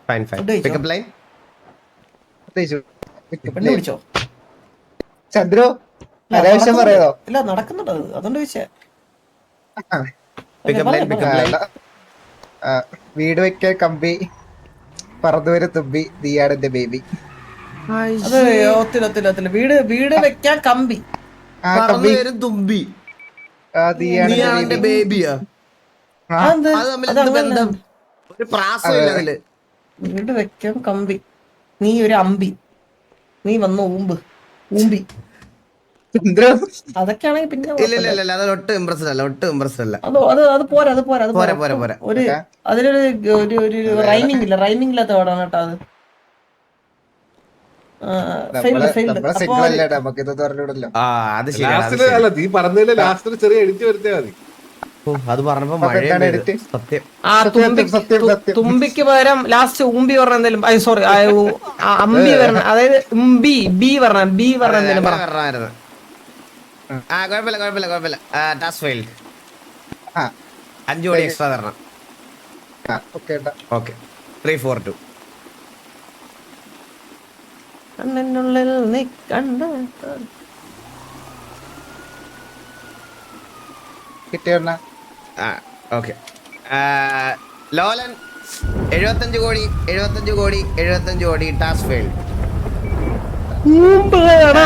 Fine. Food കഴിച്ചോ? Pick up line. പെണ്ണ് വിളിച്ചോ? ചന്ദ്രു ഇല്ല, അനാവശ്യം പറയോ? ഇല്ല നടക്കുന്നുണ്ട് അത്. അതുകൊണ്ട് ചോദിച്ചേ. Pick up line. വീട് വെക്കാൻ കമ്പി പറന്നുവരെ തുമ്പി നീയാണ് എന്റെ ബേബി. അത് ഒത്തിരി വീട് വെക്കാൻ കമ്പി. പറന്നു വരും തുമ്പി. നീയാണ് എന്റെ ബേബിയാ? അത് തമ്മിൽ എന്ത് ബന്ധം? ഒരു പ്രാസമില്ല അതില്. വീട് വെക്കാൻ കമ്പി. നീ ഒരു അമ്പി. നീ വന്ന ഊമ്പി. അതൊക്കെയാണെങ്കിൽ പിന്നെ ഇല്ല അത് ഒട്ടും ഇംപ്രസ്ഡ് അല്ല. അത് പോരാ. പോരാ. ഒരു അതിലൊരു റൈമിംഗ് ഇല്ലാത്ത വേർഡാണ് കേട്ടോ അത്. നമുക്കിത് പറഞ്ഞിടല്ലോ. ആ അത് ശരി. അല്ല നീ പറഞ്ഞതില് ലാസ്റ്റ് ചെറിയ എഡിറ്റ് വരുത്തിയാ മതി. അത് പറഞ്ഞപ്പോ മഴ സത്യം. തുമ്പിക്ക് പകരം ലാസ്റ്റ് ഊമ്പി പറഞ്ഞ എന്തെങ്കിലും സോറി അമ്പി പറഞ്ഞ അതായത് ബി പറഞ്ഞ എന്തെങ്കിലും പറ. കുഴപ്പമില്ല. Task failed. 5 കോടി എക്സ്ട്രാ തരണം. ഓക്കെ 342. കണ്ണിനുള്ളിൽ നീ കണ്ട കിട്ടിയ ഓക്കെ. ലോലൻ 75 കോടി ടാസ്ക് ഫെയിൽഡ്.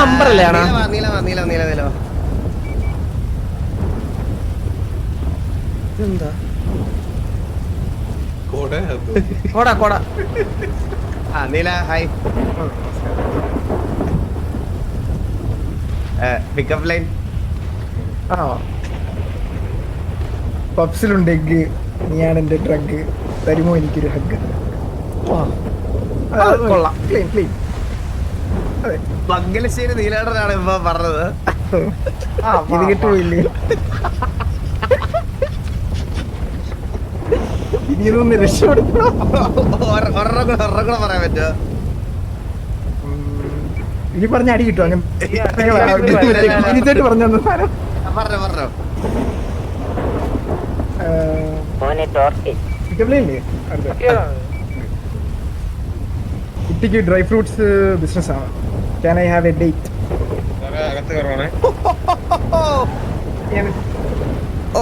അമ്പറല്ലേ നീല എന്താ കോടെ കോട നീല ഹായ്. Pickup line. പബ്സിലുണ്ട് എഗ്, നീയാണ് എന്റെ ഡ്രഗ്, തരുമോ എനിക്കൊരു ഹഗ്. കൊള്ളാം. ക്ലീൻ. മംഗലശ്ശേരി നീലാടനാണ് ഇപ്പൊ പറഞ്ഞത്. ഇത് കിട്ടുമില്ലേ? ഇനിയൊന്ന് രക്ഷപ്പെടുത്തണം. ഒരെണ്ണം പറയാൻ പറ്റുമോ? ഇനി പറഞ്ഞ അടി കിട്ടും. അങ്ങനെ പറഞ്ഞു തന്ന സാധനം പറഞ്ഞോ. കുട്ടിക്ക് ഡ്രൈ ഫ്രൂട്ട്സ് ബിസിനസ് ആണ്. Can I have a date? ഓ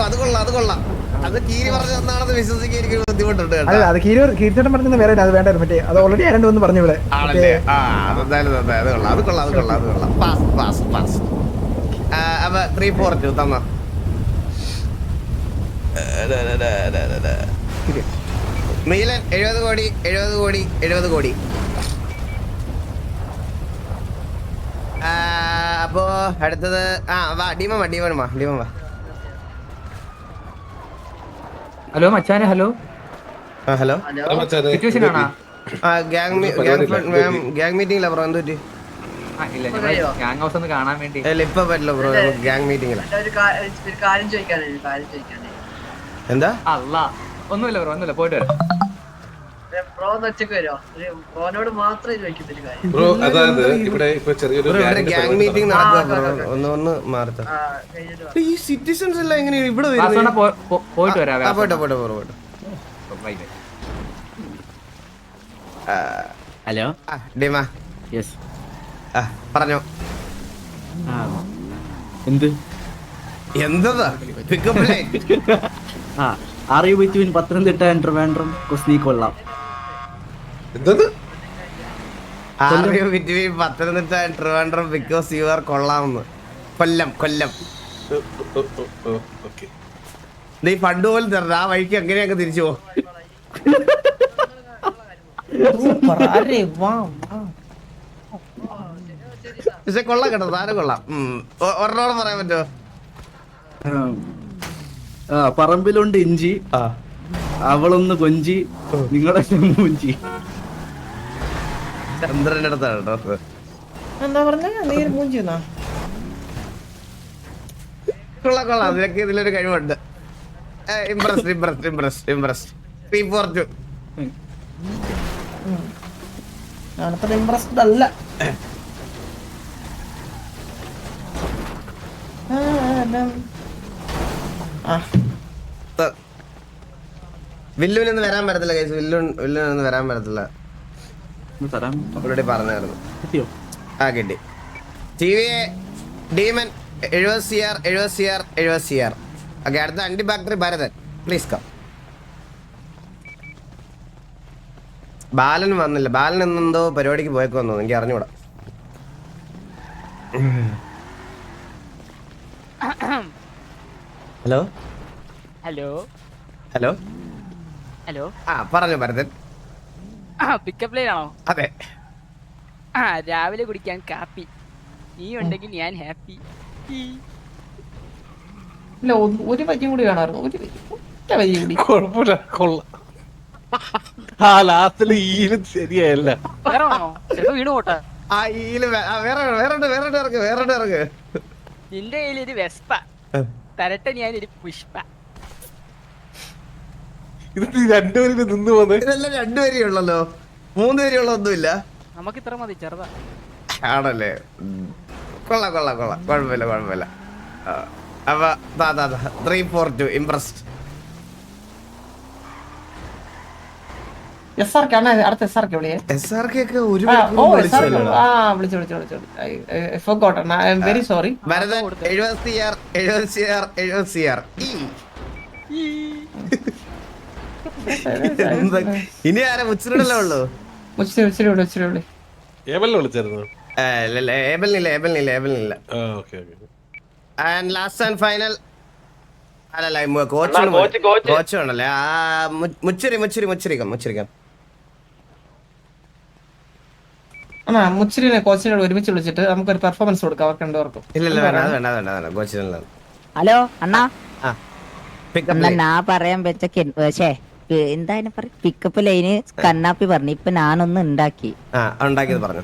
അത് കൊള്ളാം. അത് കീരി പറഞ്ഞതെന്നാണെന്ന് വിശ്വസിക്കാൻ എനിക്ക് ബുദ്ധിമുട്ടുണ്ട് കേട്ടോ. അല്ല അത് കീർത്തിട്ടം പറഞ്ഞത് വേറെ അത് വേണ്ടായിരുന്നു മറ്റേ അത് ഓൾറെഡി ആരണ്ട് വന്ന് പറഞ്ഞു ഇവിടെ ആണല്ലേ? അതെന്തായാലും അത് കൊള്ളാം, അത് കൊള്ളാം, അത് കൊള്ളാം, അത് കൊള്ളാം. Pass pass pass. അപ്പൊ 342 തന്നോ. നീലൻ 70 കോടി 70 കോടി 70 കോടി. അപ്പോ അടുത്തത് വാ ഡീമൻ വാ. ഹലോ മച്ചാനെ, ഹലോ. ഹലോ സിറ്റുവേഷൻ ആണോ? ഗ്യാങ് മീറ്റിംഗിലാ ബ്രോ. എന്ത് പറ്റി? ഗ്യാങ് ഹൗസ് ഒന്ന് കാണാൻ വേണ്ടി. ഇപ്പൊ പറ്റില്ല ബ്രോ, ഗ്യാങ് മീറ്റിംഗിലാ. എന്താ? അല്ല ഒന്നുമില്ല ബ്രോ, ഒന്നുമില്ല, പോയിട്ട് വരാം. ബ്രോ അതായത് ഇവിടെ ഇപ്പൊ ചെറിയൊരു ഗ്യാങ് മീറ്റിംഗ് നടക്കുക ബ്രോ. ഒന്ന് മാറത്ത. ഈ സിറ്റിസൺസ് എല്ലാം എങ്ങനെയാണ് ഇവിടെ വരുന്നത്? പോയിട്ട് വരാം. പോട്ടെ. ഹലോ ഡിമ. യെസ്. പറഞ്ഞോ. എന്താ പിക്കപ്പ് ലൈൻ? അറിയൂ ബിറ്റ്വീൻ പത്തനംതിട്ട ആൻഡ് ട്രിവാൻഡ്രം കുസ്നി കൊള്ളാം. എന്തത്? Between Pathanamthitta and Trivandrum because you are കൊള്ളാമെന്ന്. കൊല്ലം. ഓക്കെ. നീ ഫണ്ട് പോലും തരണം, ആ വഴിക്ക് എങ്ങനെയൊക്കെ തിരിച്ചു പോ. പക്ഷെ കൊള്ളാം കേട്ടോ, താരം കൊള്ളാം. ഒരെണ്ണോടെ പറയാൻ പറ്റുമോ? പറമ്പിലുണ്ട് ഇഞ്ചി, അവളൊന്ന് കൊഞ്ചി, നിങ്ങളെ കൊഞ്ചി. ചന്ദ്രന്റെ അടുത്താണ് കേട്ടോ. എന്താ പറഞ്ഞ നീര് മൂഞ്ചിന്നാ? കൊള്ളാം, അതിലൊക്കെ ഇതിലൊരു കഴിവുണ്ട്. ഇംപ്രസ്ഡ്. 342. ഞാനിപ്പോ ഇംപ്രസ്ഡ് അല്ല. വില്ലുവിനൊന്നും വരാൻ പറ്റത്തില്ല ഗൈസ്. വില്ലുവിനൊന്നും വരാൻ പറ്റത്തില്ല. ഓൾറെഡി പറഞ്ഞായിരുന്നു. കിട്ടി. ടിവിയെ ഡീമൻ 70 CR. ഓക്കെ, അടുത്ത അണ്ടി ബാക്ടറി ഭരതൻ പ്ലീസ് കം. ബാലൻ വന്നില്ല. ബാലൻ എന്നെന്തോ പരിപാടിക്ക് പോയേക്കോന്ന് തോന്നുന്നു, എനിക്ക് അറിഞ്ഞൂടാ. ഹലോ. പറഞ്ഞു ഭരതൻ. പിക്കപ്പ് ലൈൻ ആണോ? അതെ. രാവിലെ കുടിക്കാൻ കാപ്പി, നീ ഉണ്ടെങ്കിൽ ഞാൻ ഹാപ്പി. ഇല്ല, ഒരു വരിയും കൂടി വേണമായിരുന്നു. ഒറ്റ വരിയും കൂടി. കുഴപ്പമില്ല, കൊള്ളാം. ആ ലാസ്റ്റില് ഈലും ശരിയായല്ല. വേറെ വേണോ? ചിലപ്പോ വീണ് പോട്ടെ. ആ ഈല് വേറെ ഇറങ്ങ്. നിന്റെ കയ്യിൽ ഒരു വെസ്പ, തരട്ടെ ഞാൻ ഒരു പുഷ്പ. ഇത് രണ്ടുപേരും നിന്ന് പോന്നെ. ഇതെല്ലാം 2 വരി ഉള്ളല്ലോ, 3 വരി ഉള്ള ഒന്നുമില്ല. നമുക്ക് ഇത്ര മതി, ചെറുതാ. ആണല്ലേ? കൊള്ളാം. കുഴപ്പമില്ല. അപ്പൊ 342 ഇംപ്രസ്ഡ്. SRK ആണ് അടുത്ത. SRK വിളിയേ. SRK ഒക്കെ ഒരു വിളിച്ചു. I am very sorry. Bharathan 70 CR. ഇനി ആരാ? മുച്ചിലല്ലേ ഉള്ളു? മുച്ചിരി. ഏബലിനെ വിളിച്ചായിരുന്നു. ഏബലിനില്ല. ആൻഡ് ലാസ്റ്റ് ആൻഡ് ഫൈനൽ അല്ലല്ല, കോച്ച് ആണല്ലേ? മുച്ചിരിക്കാം. മുച്ചിരിനെ കോച്ചിനോട് ഒരുമിച്ച് വിളിച്ചിട്ട് നമുക്കൊരു പെർഫോമൻസ് കൊടുക്കാം അവർക്ക് രണ്ടുപേർക്കും. ഇല്ല, വേണ്ട. കോച്ചിനല്ല. ഹലോ അണ്ണാ, നാ പറയാൻ വെച്ച എന്തായാലും പിക്കപ്പ് ലൈന് കണ്ണാപ്പി പറഞ്ഞു. ഇപ്പൊ ഞാനൊന്ന് ഉണ്ടാക്കി. ഉണ്ടാക്കിയത് പറഞ്ഞു.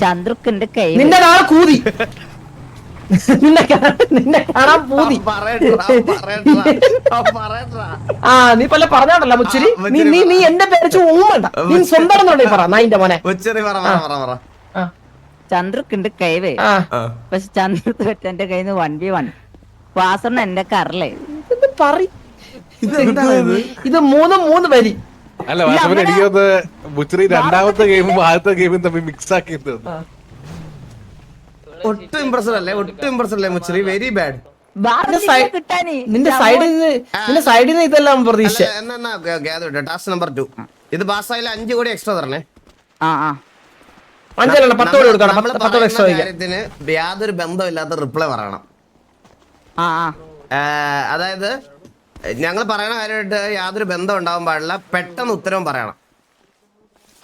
ചന്ദ്രുക്കിന്റെ കൈ നിന്റെ നാളെ കൂതി. നിന്നെ കാണാൻ പൂതി. നീ പല പറഞ്ഞാണല്ലോ മുച്ചിരി. നീ എന്റെ പേര് ഊമണ്ട. നീ സ്വന്തം പറ നായിന്റെ മോനെ. ചന്ദ്രുക്കിന്റെ കൈവേ. പക്ഷെ ചന്ദ്രക്ക് എന്റെ കയ്യിൽ നിന്ന് 1v1 വാസണ്ണ എന്റെ കറലേ ഇത് 3 വരി. അല്ല വാസവൻ എനിക്കത് മുച്ചിരി രണ്ടാമത്തെ ഗെയിമും ആദ്യത്തെ ഗെയിമും തമ്മിൽ മിക്സ് ആക്കിയത്. ഒട്ടും ഇംപ്രസ്ഡ് അല്ലേ മുച്ചിരി? Very bad. നിന്റെ സൈഡിൽ നിന്ന് ഇതെല്ലാം പ്രതീക്ഷ. ടാസ്ക് നമ്പർ 2 ഇത് പാസ്സായാലും 5 കോടി എക്സ്ട്രാ തരണേ. 5 അല്ല 10 കോടി കൊടുക്കണം. 10 കോടി എക്സ്ട്രാ കാര്യത്തിന് യാതൊരു ബന്ധമില്ലാത്ത റിപ്ലൈ പറയണം. അതായത് ഞങ്ങൾ പറയണ കാര്യമായിട്ട് യാതൊരു ബന്ധം ഉണ്ടാവാൻ പാടില്ല. പെട്ടെന്ന് ഉത്തരവും പറയണം.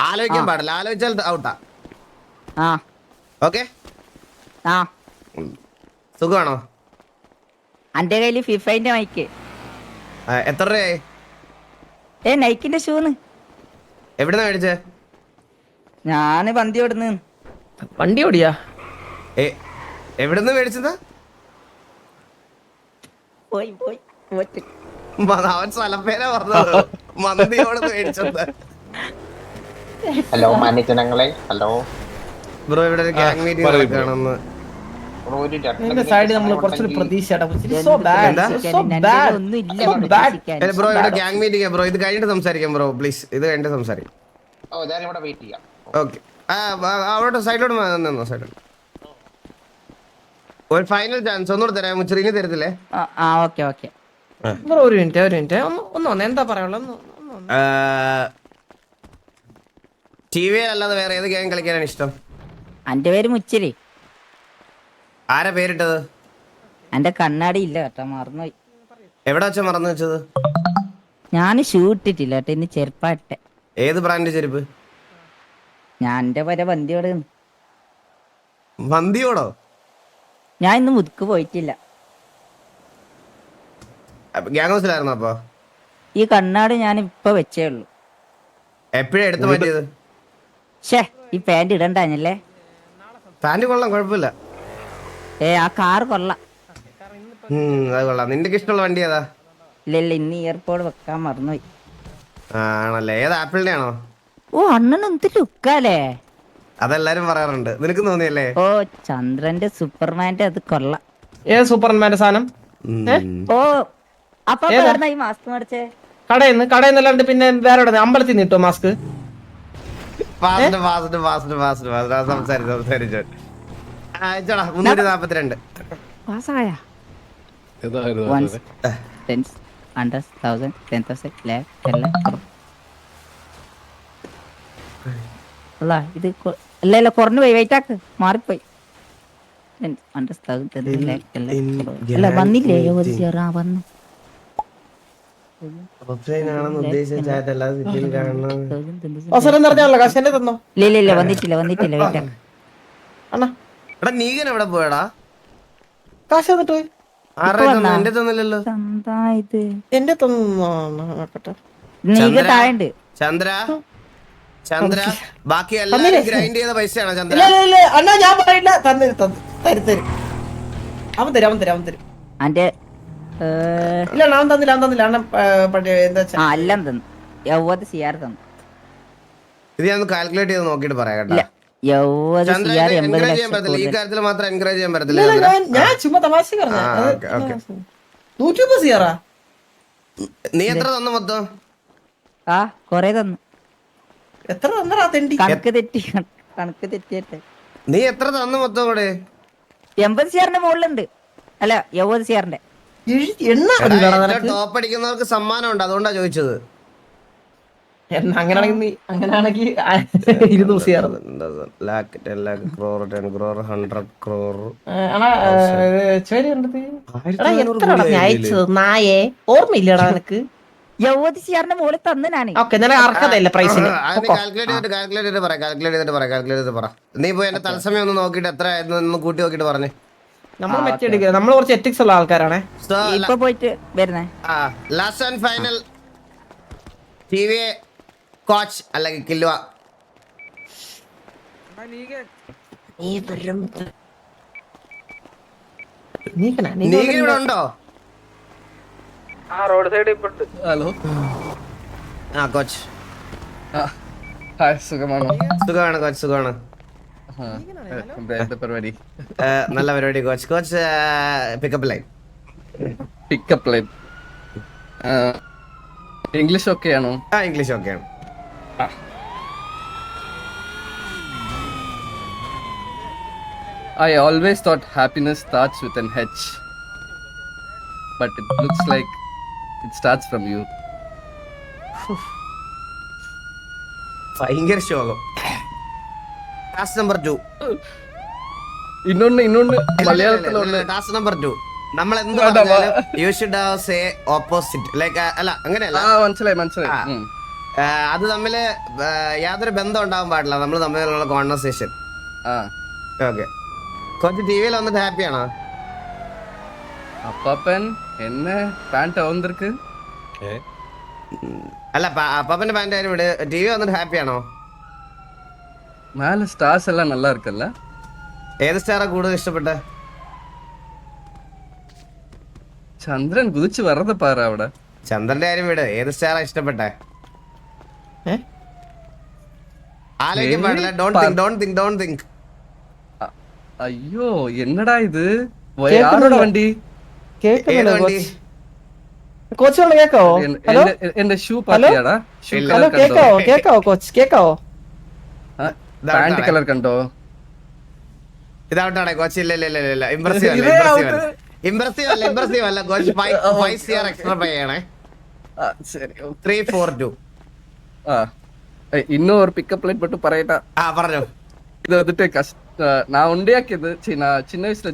ആലോചിക്കാൻ പാടില്ല. ആലോചിച്ചാൽ ഔട്ടാ. ഓക്കെ, സുഖമാണോ? എന്റെ കയ്യില് ഫിഫൈന്റെ മൈക്ക്. എത്ര രൂപയായി? നൈക്കിന്റെ ഷൂന്ന്. എവിടുന്നാ മേടിച്ചേ? ഞാന് വണ്ടി ഓടുന്നു. വണ്ടി ഓടിയാ? എവിടുന്ന് മേടിച്ചതാ? അവൻ സ്ഥലപ്പേരാ പറഞ്ഞത്. മന്തിയോട് മേടിച്ചത്. ഹലോ മാന്യജനങ്ങളെ, ഹലോ ബ്രോ, ഇവിടെ ഒരു ഗ്യാങ് മീറ്റിംഗ് നടക്കുകയാണെന്ന്. നിന്റെ സൈഡിൽ നമ്മൾ കുറച്ചൊരു പ്രതീക്ഷ. ബ്രോ ഇവിടെ ഗ്യാങ് മീറ്റിംഗ് ബ്രോ. ഇത് കഴിഞ്ഞിട്ട് സംസാരിക്കാം ബ്രോ, പ്ലീസ്. ഇത് കഴിഞ്ഞിട്ട് സംസാരിക്കാം. ഓക്കെ, അവിടെ സൈഡിലോട്ട് നിന്നോ. സൈഡിലോട്ട് ഒരു ഫൈനൽ ചാൻസ് ഒന്നുകൂടെ തരാം. മുച്ചറിന് തരത്തില്ലേ? ബ്രോ ഒരു മിനിറ്റ് ഒന്ന് എന്താ പറയാനുള്ളത്? TV അല്ലാതെ വേറെ ഏത് ഗെയിം കളിക്കാനാണ് ഇഷ്ടം? എന്റെ പേര് മുച്ചിരി. ആരാ പേരിട്ടത്? എന്റെ കണ്ണാടി ഇല്ല കേട്ടോ, മറന്നുപോയി. എവിടെ വെച്ചാ മറന്നു വെച്ചത്? ഞാൻ ഷൂ ഇട്ടിട്ടില്ല കേട്ടോ, ഇന്ന് ചെരുപ്പാട്ടെ. ഏത് ബ്രാൻഡ് ചെരുപ്പ്? ഞാൻ എന്റെ വരെ വന്തിയോട്. വന്തിയോടോ? ഞാൻ ഇന്ന് മുതുക്ക് പോയിട്ടില്ല. ഗ്യാങ് ഹൗസിലായിരുന്നു. അപ്പൊ ഈ കണ്ണാടി ഞാൻ ഇപ്പൊ വെച്ചേ ഉള്ളൂ. എപ്പോഴാ എടുത്ത് മാറ്റിയത്? ഈ പാന്റ് ഇടണ്ടല്ലേ? പാന്റ് കൊള്ളാം, കുഴപ്പമില്ല. ആ കാർ കൊള്ളാം. അത് കൊള്ളാം. നിന്റെ ഇഷ്ടമുള്ള വണ്ടി ഏതാ? ഇല്ല, ഇന്ന് ഇയർപോഡ് വെക്കാൻ മറന്നുപോയി. ആണല്ലേ? ഏത് ആപ്പിളിന്റെ ആണോ? അണ്ണൻ എന്ത് ലുക്കാലേ. അതെല്ലാരും പറയാറുണ്ട്. നിനക്ക് തോന്നിയല്ലേ? ചന്ദ്രന്റെ സൂപ്പർമാന്റെ അത് കൊള്ളാം. ഏത് സൂപ്പർമാന്റെ സാധനം? അപ്പൊ ഈ മാസ്ക് മേടിച്ചേ? കടയിന്നല്ലാണ്ട് പിന്നെ വേറെ അമ്പലത്തിൽ നിന്ന് കിട്ടോ മാസ്ക്? സംസാരിച്ചോ. 342. ഇത് അല്ല കുറഞ്ഞു പോയി. വെയിറ്റ് ആക്ക്, മാറിപ്പോയി. വന്നില്ലേ? വന്നു. ഇല്ല വന്നിട്ടില്ല. നീകൻ എവിടെ പോയടാ? കാശ് തന്നിട്ട് പോയി. എന്റെ തന്നില്ലല്ലോ. എന്റെ ചന്ദ്ര ബാക്കി എല്ലാരും ഗ്രൈൻഡ് ചെയ്ത പൈസയാണോ ചന്ദ്ര? അണ്ണാ ഞാൻ പറയില്ല. തരും. അവൻ തരും. ഇല്ല അവൻ തന്നില്ല. എല്ലാം തന്നു. 70 CR തന്നു. ഇത് ഞാൻ കാൽക്കുലേറ്റ് ചെയ്ത് നോക്കിട്ട് പറയാം കേട്ടോ. ഈ കാര്യത്തിൽ മാത്രം എൻകറേജ് ചെയ്യാൻ പറ്റത്തില്ല. ഞാൻ ചുമ്മാ തമാശ പറഞ്ഞ. 150 CR നീ എത്ര തന്നു മൊത്തം? കൊറേ തന്നു. എത്ര തന്നടാ തെണ്ടി? കണക്ക് തെറ്റിയിട്ട്. നീ എത്ര തന്നു മൊത്തം കൂടെ? 80 CR മുകളിലുണ്ട്. അല്ല 70 CR. ടോപ്പ് അടിക്കുന്നവർക്ക് സമ്മാനം ഉണ്ട്, അതുകൊണ്ടാ ചോദിച്ചത്. അങ്ങനെയാണെങ്കിൽ 200 CR. lakh, 10 lakh, crore, 10 crore, 100 crore. നായേ ഓർമ്മയില്ലടാ നിനക്ക്? 70 CR മുകളിൽ തന്നു ഞാന്. കാൽക്കുലേറ്റ് പറ. നീ പോയി എന്റെ തത്സമയം ഒന്ന് നോക്കിട്ട് എത്ര കൂട്ടി നോക്കിട്ട് പറഞ്ഞേ. നമ്മൾ കുറച്ച് എത്തിക്സ് ഉള്ള ആൾക്കാരാണ്. ഇപ്പൊ പോയിട്ട് വരുന്നേ. Last and final TV coach അല്ലെങ്കിൽ കില്ലുവ. ഇവിടെ ഉണ്ടോ? റോഡ് സൈഡ് ഇപ്പൊ. Hello coach. സുഖമാണോ? സുഖമാണ് കോച്ച്, സുഖമാണ്. പരിപാടി നല്ല പരിപാടി coach. Coach pickup line. English okay ആണോ? ഇംഗ്ലീഷ് ഓക്കെ ആണ്. I always thought happiness starts with an H. but it looks like it starts from you. ഭയങ്കര ശോകം. Task number 2. ഇന്നൊന്ന് മലയാളത്തിലുള്ള ടാസ്ക് നമ്പർ 2. നമ്മൾ എന്ത് പറഞ്ഞാലും you should have say opposite. Like അല്ല അങ്ങനെയല്ല, മനസ്സിലായി. അത് തമ്മില് യാതൊരു ബന്ധം ഉണ്ടാവാൻ പാടില്ല നമ്മൾ തമ്മിലുള്ള കോൺവെർസേഷൻ. ഓക്കെ. കുറച്ച് ടി വിയിൽ വന്നിട്ട് ഹാപ്പിയാണോ? അപ്പാപ്പൻ എന്നെ പാൻറ് വന്നിருக்கு. അല്ല അപ്പാപ്പന്റെ പാൻറ് ആരും ഇവിടെ ടി വി വന്നിട്ട് ഹാപ്പിയാണോ? மேல ஸ்டார்ஸ் எல்லாம் நல்லா இருக்குல்ல? ഏത് സ്റ്റാറാ കൂടുതൽ ഇഷ്ടപ്പെട്ടെ? ചന്ദ്രൻ കുതിച്ച് വരത് പാറ അവിടെ. ചന്ദ്രന്റെ കാര്യം വിട്, ഏത് സ്റ്റാറാ ഇഷ്ടപ്പെട്ടെ? ആലോചിക്കാൻ പാടില്ല. Don't think. അയ്യോ എന്നടാ ഇത്? ആരോടാ വണ്ടി? കോച്ച് കേക്കാവോ? ഹലോ, എന്റെ ഷൂ പാർട്ടിയാടാ. ഹലോ, കേക്കാവോ കോച്ച്? കേക്കാവോ? പാന്റ് കളർ കണ്ടോ? ഇതാവട്ടെ കോച്ച്. ഇല്ല ഇംപ്രസീവ് അല്ല കോച്ച്. 5 CR എക്സ്ട്രാ പേ ചെയ്യണേ. 342. இன்னும் ஒரு பிக்கப் லைன் மட்டும் பரையட்டா. പറഞ്ഞോ. இது வந்துட்டு நான் உண்டியாக்கியது நான் சின்ன வயசுல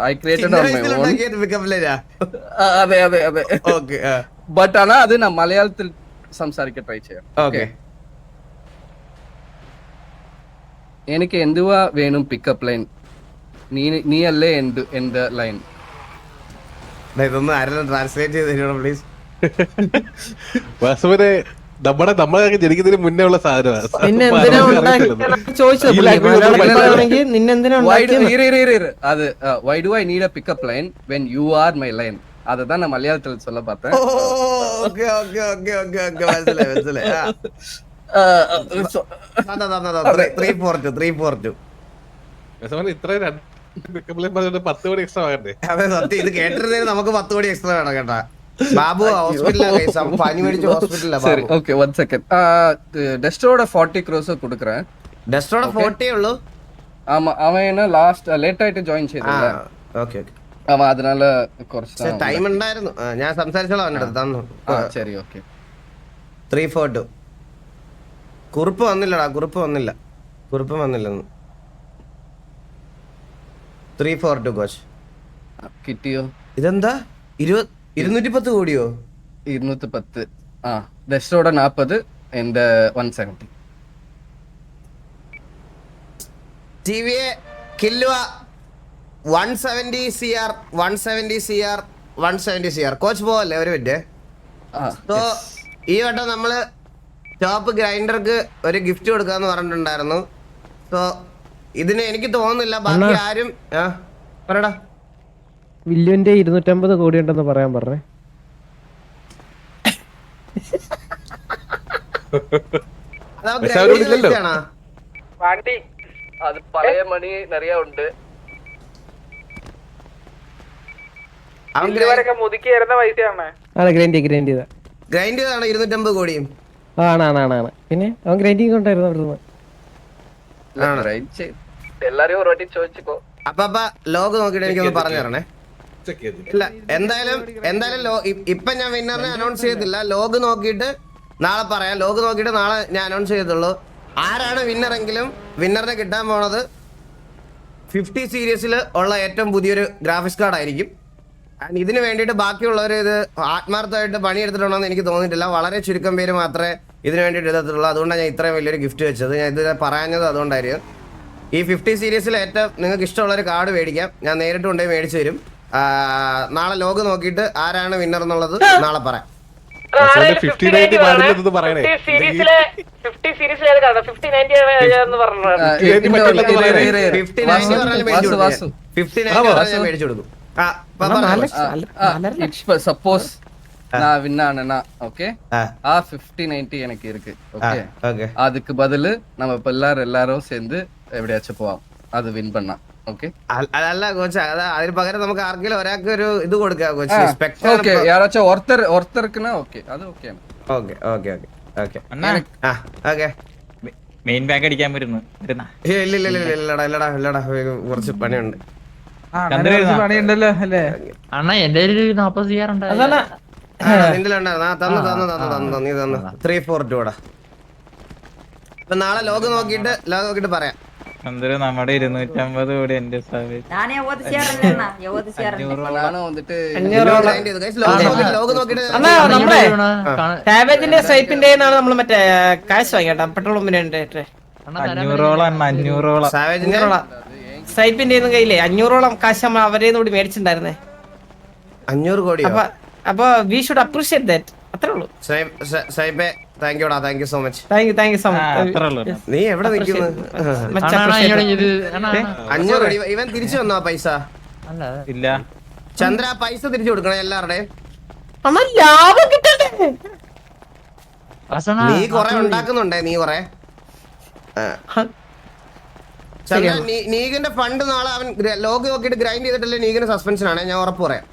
I created on my own pickup ലൈനാ? അതെ ഓക്കേ. ബട്ട് ആണാ അത് ഞാൻ മലയാളത്തിൽ സംസാരിക്കാൻ ട്രൈ ചെയ്യാം. ഓക്കേ. എനിക്ക് എന്തുവാ വേണം പിക്കപ്പ് ലൈൻ? നീ അല്ലേ എന്റെ ലൈൻ? ഇതൊന്ന് ആരെങ്കിലും ട്രാൻസ്ലേറ്റ് ചെയ്ത് തരുമോ പ്ലീസ്? വാസുവിനെ നമ്മളൊക്കെ ജനിക്കുന്നതിന് മുന്നേ ഉള്ള സാധനമാണ്. அது why do I need a pickup line when you are my line? அததான் நான் மலையாளத்துல சொல்ல பார்த்தேன். ഓക്കേ മനസ്സിലായി. 342. ഇത്രയും 10 കോടി എക്സ്ട്രാ ആകണ്ടേ? അതെ സത്യം. ഇത് കേട്ടിരുന്നതിന് നമുക്ക് 10 കോടി എക്സ്ട്രാ വേണം കേട്ടാ. ബാബു ഹോസ്പിറ്റലിലാണ്, പനി മേടിച്ച് ഹോസ്പിറ്റലിലാണ്. சரி ஓகே 1 செகண்ட். டெஸ்டரோட 40 crores കൊടുക്കறேன். ഡെസ്റ്റോടെ 40 ഉള്ളൂ? ஆமா, அவன் என்ன லாஸ்ட் லேட் ആയിട്ട് ജോയിൻ ചെയ്തല്ല. ഓക്കേ. അവൻ அதனால കുറച്ച് ടൈം ഉണ്ടായിരുന്നു. ഞാൻ സംസാരിച്ചോളാം അവന്റെ അടുത്ത്. തന്നു. ശരി ഓക്കേ. 342. കുറിപ്പ് വന്നില്ലടാ. കുറിപ്പ് വന്നില്ല. 342 കോച്ച്. കിട്ടിയോ? ഇതെന്താ 210 കോടിയോ? 210. ഡെസ്റ്ററോടെ 40, എന്റെ 170. ടിവിയെ കില്ലുവ 170 CR. കോച്ച് പോവല്ലേ ഒരു മിനിറ്റ്. സോ ഈ വട്ടം നമ്മള് ടോപ്പ് ഗ്രൈൻഡർക്ക് ഒരു ഗിഫ്റ്റ് കൊടുക്കാന്ന് പറഞ്ഞിട്ടുണ്ടായിരുന്നു. സോ ഇതിന് എനിക്ക് തോന്നുന്നില്ല ബാക്കി ആരും. പറയടാ. വില്ലുവിന്റെ 250 കോടി ഉണ്ടെന്ന് പറയാൻ പറഞ്ഞേ. വണ്ടി അത് പഴയ മണി നിറയെ ഉണ്ട്. മുതുക്കി വരുന്ന പൈസയാണ്. ഗ്രൈൻഡ് ചെയ്താണ് 250 കോടിയും. ആണ്. പിന്നെ അവൻ ഗ്രൈൻഡിങ് കൊണ്ടായിരുന്നു അവിടുന്ന്. എല്ലാരും ഒരു വാട്ടി ചോദിച്ചോ. അപ്പൊ ലോഗ് നോക്കിട്ട് എനിക്കൊന്ന് പറഞ്ഞു തരണേ. ഇല്ല എന്തായാലും ഇപ്പൊ ഞാൻ വിന്നറിനെ അനൗൺസ് ചെയ്തില്ല. ലോഗ് നോക്കിയിട്ട് നാളെ പറയാം. ലോഗ് നോക്കിയിട്ട് നാളെ ഞാൻ അനൗൺസ് ചെയ്തുള്ളൂ. ആരാണ് വിന്നറെങ്കിലും വിന്നറിനെ കിട്ടാൻ പോണത് 50 സീരീസിൽ ഉള്ള ഏറ്റവും പുതിയൊരു ഗ്രാഫിക്സ് കാർഡ് ആയിരിക്കും. ആൻഡ് ഇതിന് വേണ്ടിയിട്ട് ബാക്കിയുള്ളവർ ഇത് ആത്മാർത്ഥമായിട്ട് പണിയെടുത്തിട്ടുണ്ടോന്ന് എനിക്ക് തോന്നിയിട്ടില്ല. വളരെ ചുരുക്കം പേര് മാത്രമേ ഇതിന് വേണ്ടിയിട്ട് എടുത്തിട്ടുള്ളൂ. അതുകൊണ്ടാണ് ഞാൻ ഇത്രയും വലിയൊരു ഗിഫ്റ്റ് വെച്ചത്. ഞാൻ ഇത് പറയാഞ്ഞത് അതുകൊണ്ടായിരുന്നു. ഈ 50 സീരീസിൽ ഏറ്റവും നിങ്ങൾക്ക് ഇഷ്ടമുള്ളൊരു കാർഡ് മേടിക്കാം. ഞാൻ നേരിട്ട് കൊണ്ടുപോയി മേടിച്ചു തരും. നാളെ ലോഗ് നോക്കിയിട്ട് ആരാണ് വിന്നർ എന്നുള്ളത് നാളെ പറയാം. മേടിച്ചു കൊടുക്കും. சப்போஸ் நான் வின் ஆனேனா ஓகே 50-90 எனக்கு இருக்கு. ஓகே அதுக்கு பதிலு நம்ம இப்ப எல்லாரும் சேர்ந்து എവിടെയാச்சுം പോവാം അത് വിൻ பண்ணா. ഓക്കെ അല്ല കോച്ച്, അതിന് പകരം നമുക്ക് ആർക്കെങ്കിലും ഒരാൾക്ക് ഒരു ഇത് കൊടുക്കാം കോച്ച്. ഓക്കെ യാരാச்சும் ஒருத்தருக்குனா ഓക്കെ അത് ഓക്കെയാണ്. ഓക്കെ മെയിൻ ബാങ്ക് അടിക്കാൻ വരുന്നു. ഇല്ലടാ കുറച്ച് പണിയുണ്ട്. പണിയുണ്ടല്ലോ അല്ലേ അണ്ണാ എന്റെ ഒരു 40 ചെയ്യാറുണ്ട് അതാണ് നിന്റെ നീ തന്നു 342 ടാ. ഇപ്പൊ നാളെ ലോഗ് നോക്കിട്ട് പറയാം. നമ്മുടെ 250 കോടി എന്റെ ನಾನೇ ಓದಿಸ್ಯಾರಣ್ಣ ಓದಿಸ್ಯಾರಣ್ಣ ನಾನು വന്നിട്ട് 500 ലോഗ് നോക്കിട്ട് അണ്ണാ നമ്മളെ സാവേജിന്റെ സൈപ്പിന്റെ നമ്മൾ മറ്റേ കാശ് വാങ്ങിട്ടാ പെട്രോൾ പമ്പിന്റെ 500 സാവേജിന്റെ സൈപ്പിന്റെ കയ്യിലേ 500ഓളം കാശ് നമ്മൾ അവരെ കൂടി മേടിച്ചിട്ടുണ്ടായിരുന്നേ 500 കോടി. അപ്പൊ വി ഷുഡ് അപ്രീഷിയേറ്റ് ദാറ്റ്. അത്രേ ഉള്ളൂ. സൈബേ താങ്ക് യുടാ, thank you so much. Thank you so much. നീ എവിടെ നിൽക്കുന്നു? 500 കോടി ഇവൻ തിരിച്ചു വന്നോ പൈസ? ഇല്ല ചന്ദ്ര പൈസ തിരിച്ചു കൊടുക്കണേ എല്ലാവരുടെയും. ലാഭം കിട്ടണ്ടേ? നീ കൊറേ ഉണ്ടാക്കുന്നുണ്ടേ, നീ കൊറേ. ചന്ദ്ര നീഗിന്റെ ഫണ്ട് നാളെ അവൻ ലോഗ് നോക്കിയിട്ട് ഗ്രൈൻഡ് ചെയ്തിട്ടല്ലേ നീഗിന് സസ്പെൻഷൻ ആണ്, ഞാൻ ഉറപ്പ് പറയാം.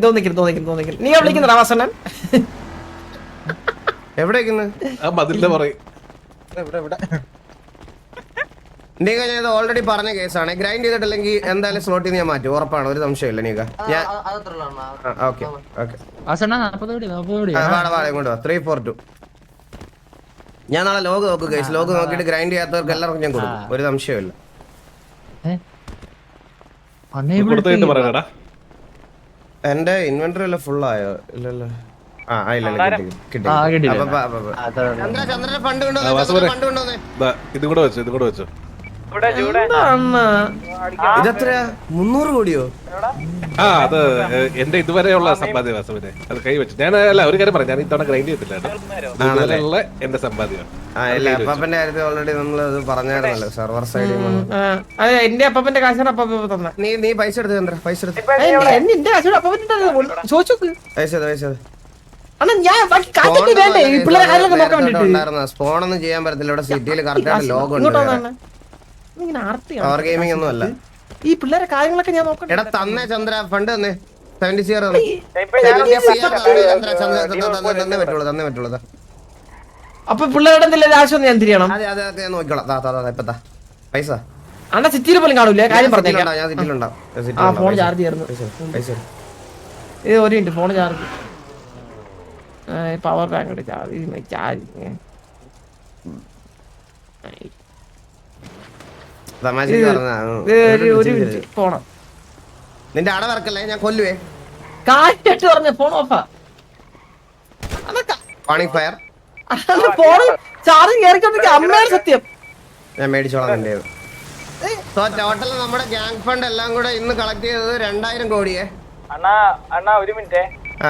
തോന്നിക്കുന്നു നീ വിളിക്കുന്ന റവാസണ്ണൻ എവിടെ നീക ഞാൻ ഇത് ഓൾറെഡി പറഞ്ഞ കേസാണ്. ഗ്രൈൻഡ് ചെയ്തിട്ടില്ലെങ്കിൽ എന്തായാലും സ്ലോട്ടിൽ ഞാൻ മാറ്റും, ഉറപ്പാണ്, ഒരു സംശയമില്ല. നീക ഞാൻ ഓക്കെ ഇങ്ങോട്ട് വാ. 342 ഞാൻ നാളെ ലോഗ് നോക്കും കേസ്. ലോഗ് നോക്കിയിട്ട് ഗ്രൈൻഡ് ചെയ്യാത്തവർക്ക് എല്ലാവർക്കും ഞാൻ കൊടുക്കും, ഒരു സംശയമില്ല. എന്റെ ഇൻവെന്ററി എല്ലാം ഫുൾ ആയോ? ഇല്ലല്ലോ. ചന്ദ്രന്റെ ഫണ്ട് കൊണ്ടുവന്നേ. ഇതും കൂടെ വെച്ചോ. ഇതെത്രയാ? 300 കോടിയോ? ആ അത് എന്റെ ഇതുവരെയുള്ള സമ്പാദ്യം വാസവനെ, അത് കൈ വെച്ചു. ഞാൻ അല്ല ഒരു കാര്യം പറയാം, ഞാൻ ഇത്തവണ ഗ്രൈൻഡ് ചെയ്തിട്ടില്ല. എന്റെ സമ്പാദ്യം അപ്പന്റെ കാര്യത്തിൽ ഓൾറെഡി നമ്മൾ അത് പറഞ്ഞായിരുന്നല്ലോ സർവർ സൈഡിൽ. എന്റെ അപ്പന്റെ കാശാണ് അപ്പ തന്നെ. നീ പൈസ എടുത്ത് ചന്ദ്ര, പൈസ എടുത്ത് സ്പോണൊന്നും ചെയ്യാൻ പറ്റത്തില്ല ഇവിടെ സിറ്റിയിൽ. കറക്റ്റ് ലോഗ് ഉണ്ട്. പവർ ഗെയിമിംഗ് ഒന്നും അല്ല. ഈ പിള്ളേരെ കാര്യങ്ങളൊക്കെ ഞാൻ നോക്കട്ടെ. എടാ തന്നേ ചന്ദ്ര, ഫണ്ട് തന്നേ. 70 CR തന്നേ പറ്റുള്ളൂ. അപ്പൊ പിള്ളേരുടെ എന്തെങ്കിലും ആവശ്യം ഞാൻ തിരിയണം. അതെ നോക്കിക്കോളാം. ഇപ്പത്താ പൈസ അണ്ണാ സിറ്റിയിൽ പോലും കാണൂല, കാര്യം പറഞ്ഞേക്കാം. ഞാൻ സിറ്റിയിലുണ്ടാവും. ഫോൺ ചാർജ് ചെയ്യായിരുന്നു. ഇത് ഒരു minute, phone charge, power bank charge. ഒരു മിനിറ്റ് പോണം. നിന്റെ അട വറക്കല്ലേ, ഞാൻ കൊല്ലുവേ. കാറ്റ് പറഞ്ഞ ഫോൺ ഓഫാ. ഫയർ ഫോൺ ചാർജ് കയറിക്കൊണ്ടിരിക്കുക. അമ്മയുടെ സത്യം ഞാൻ മേടിച്ചോളാം നിന്റെ. ടോട്ടൽ നമ്മുടെ ഗ്യാങ് ഫണ്ട് എല്ലാം കൂടെ ഇന്ന് കളക്ട് ചെയ്തത് 2000 കോടിയെ. അണ്ണാ ഒരു മിനിറ്റ്. ആ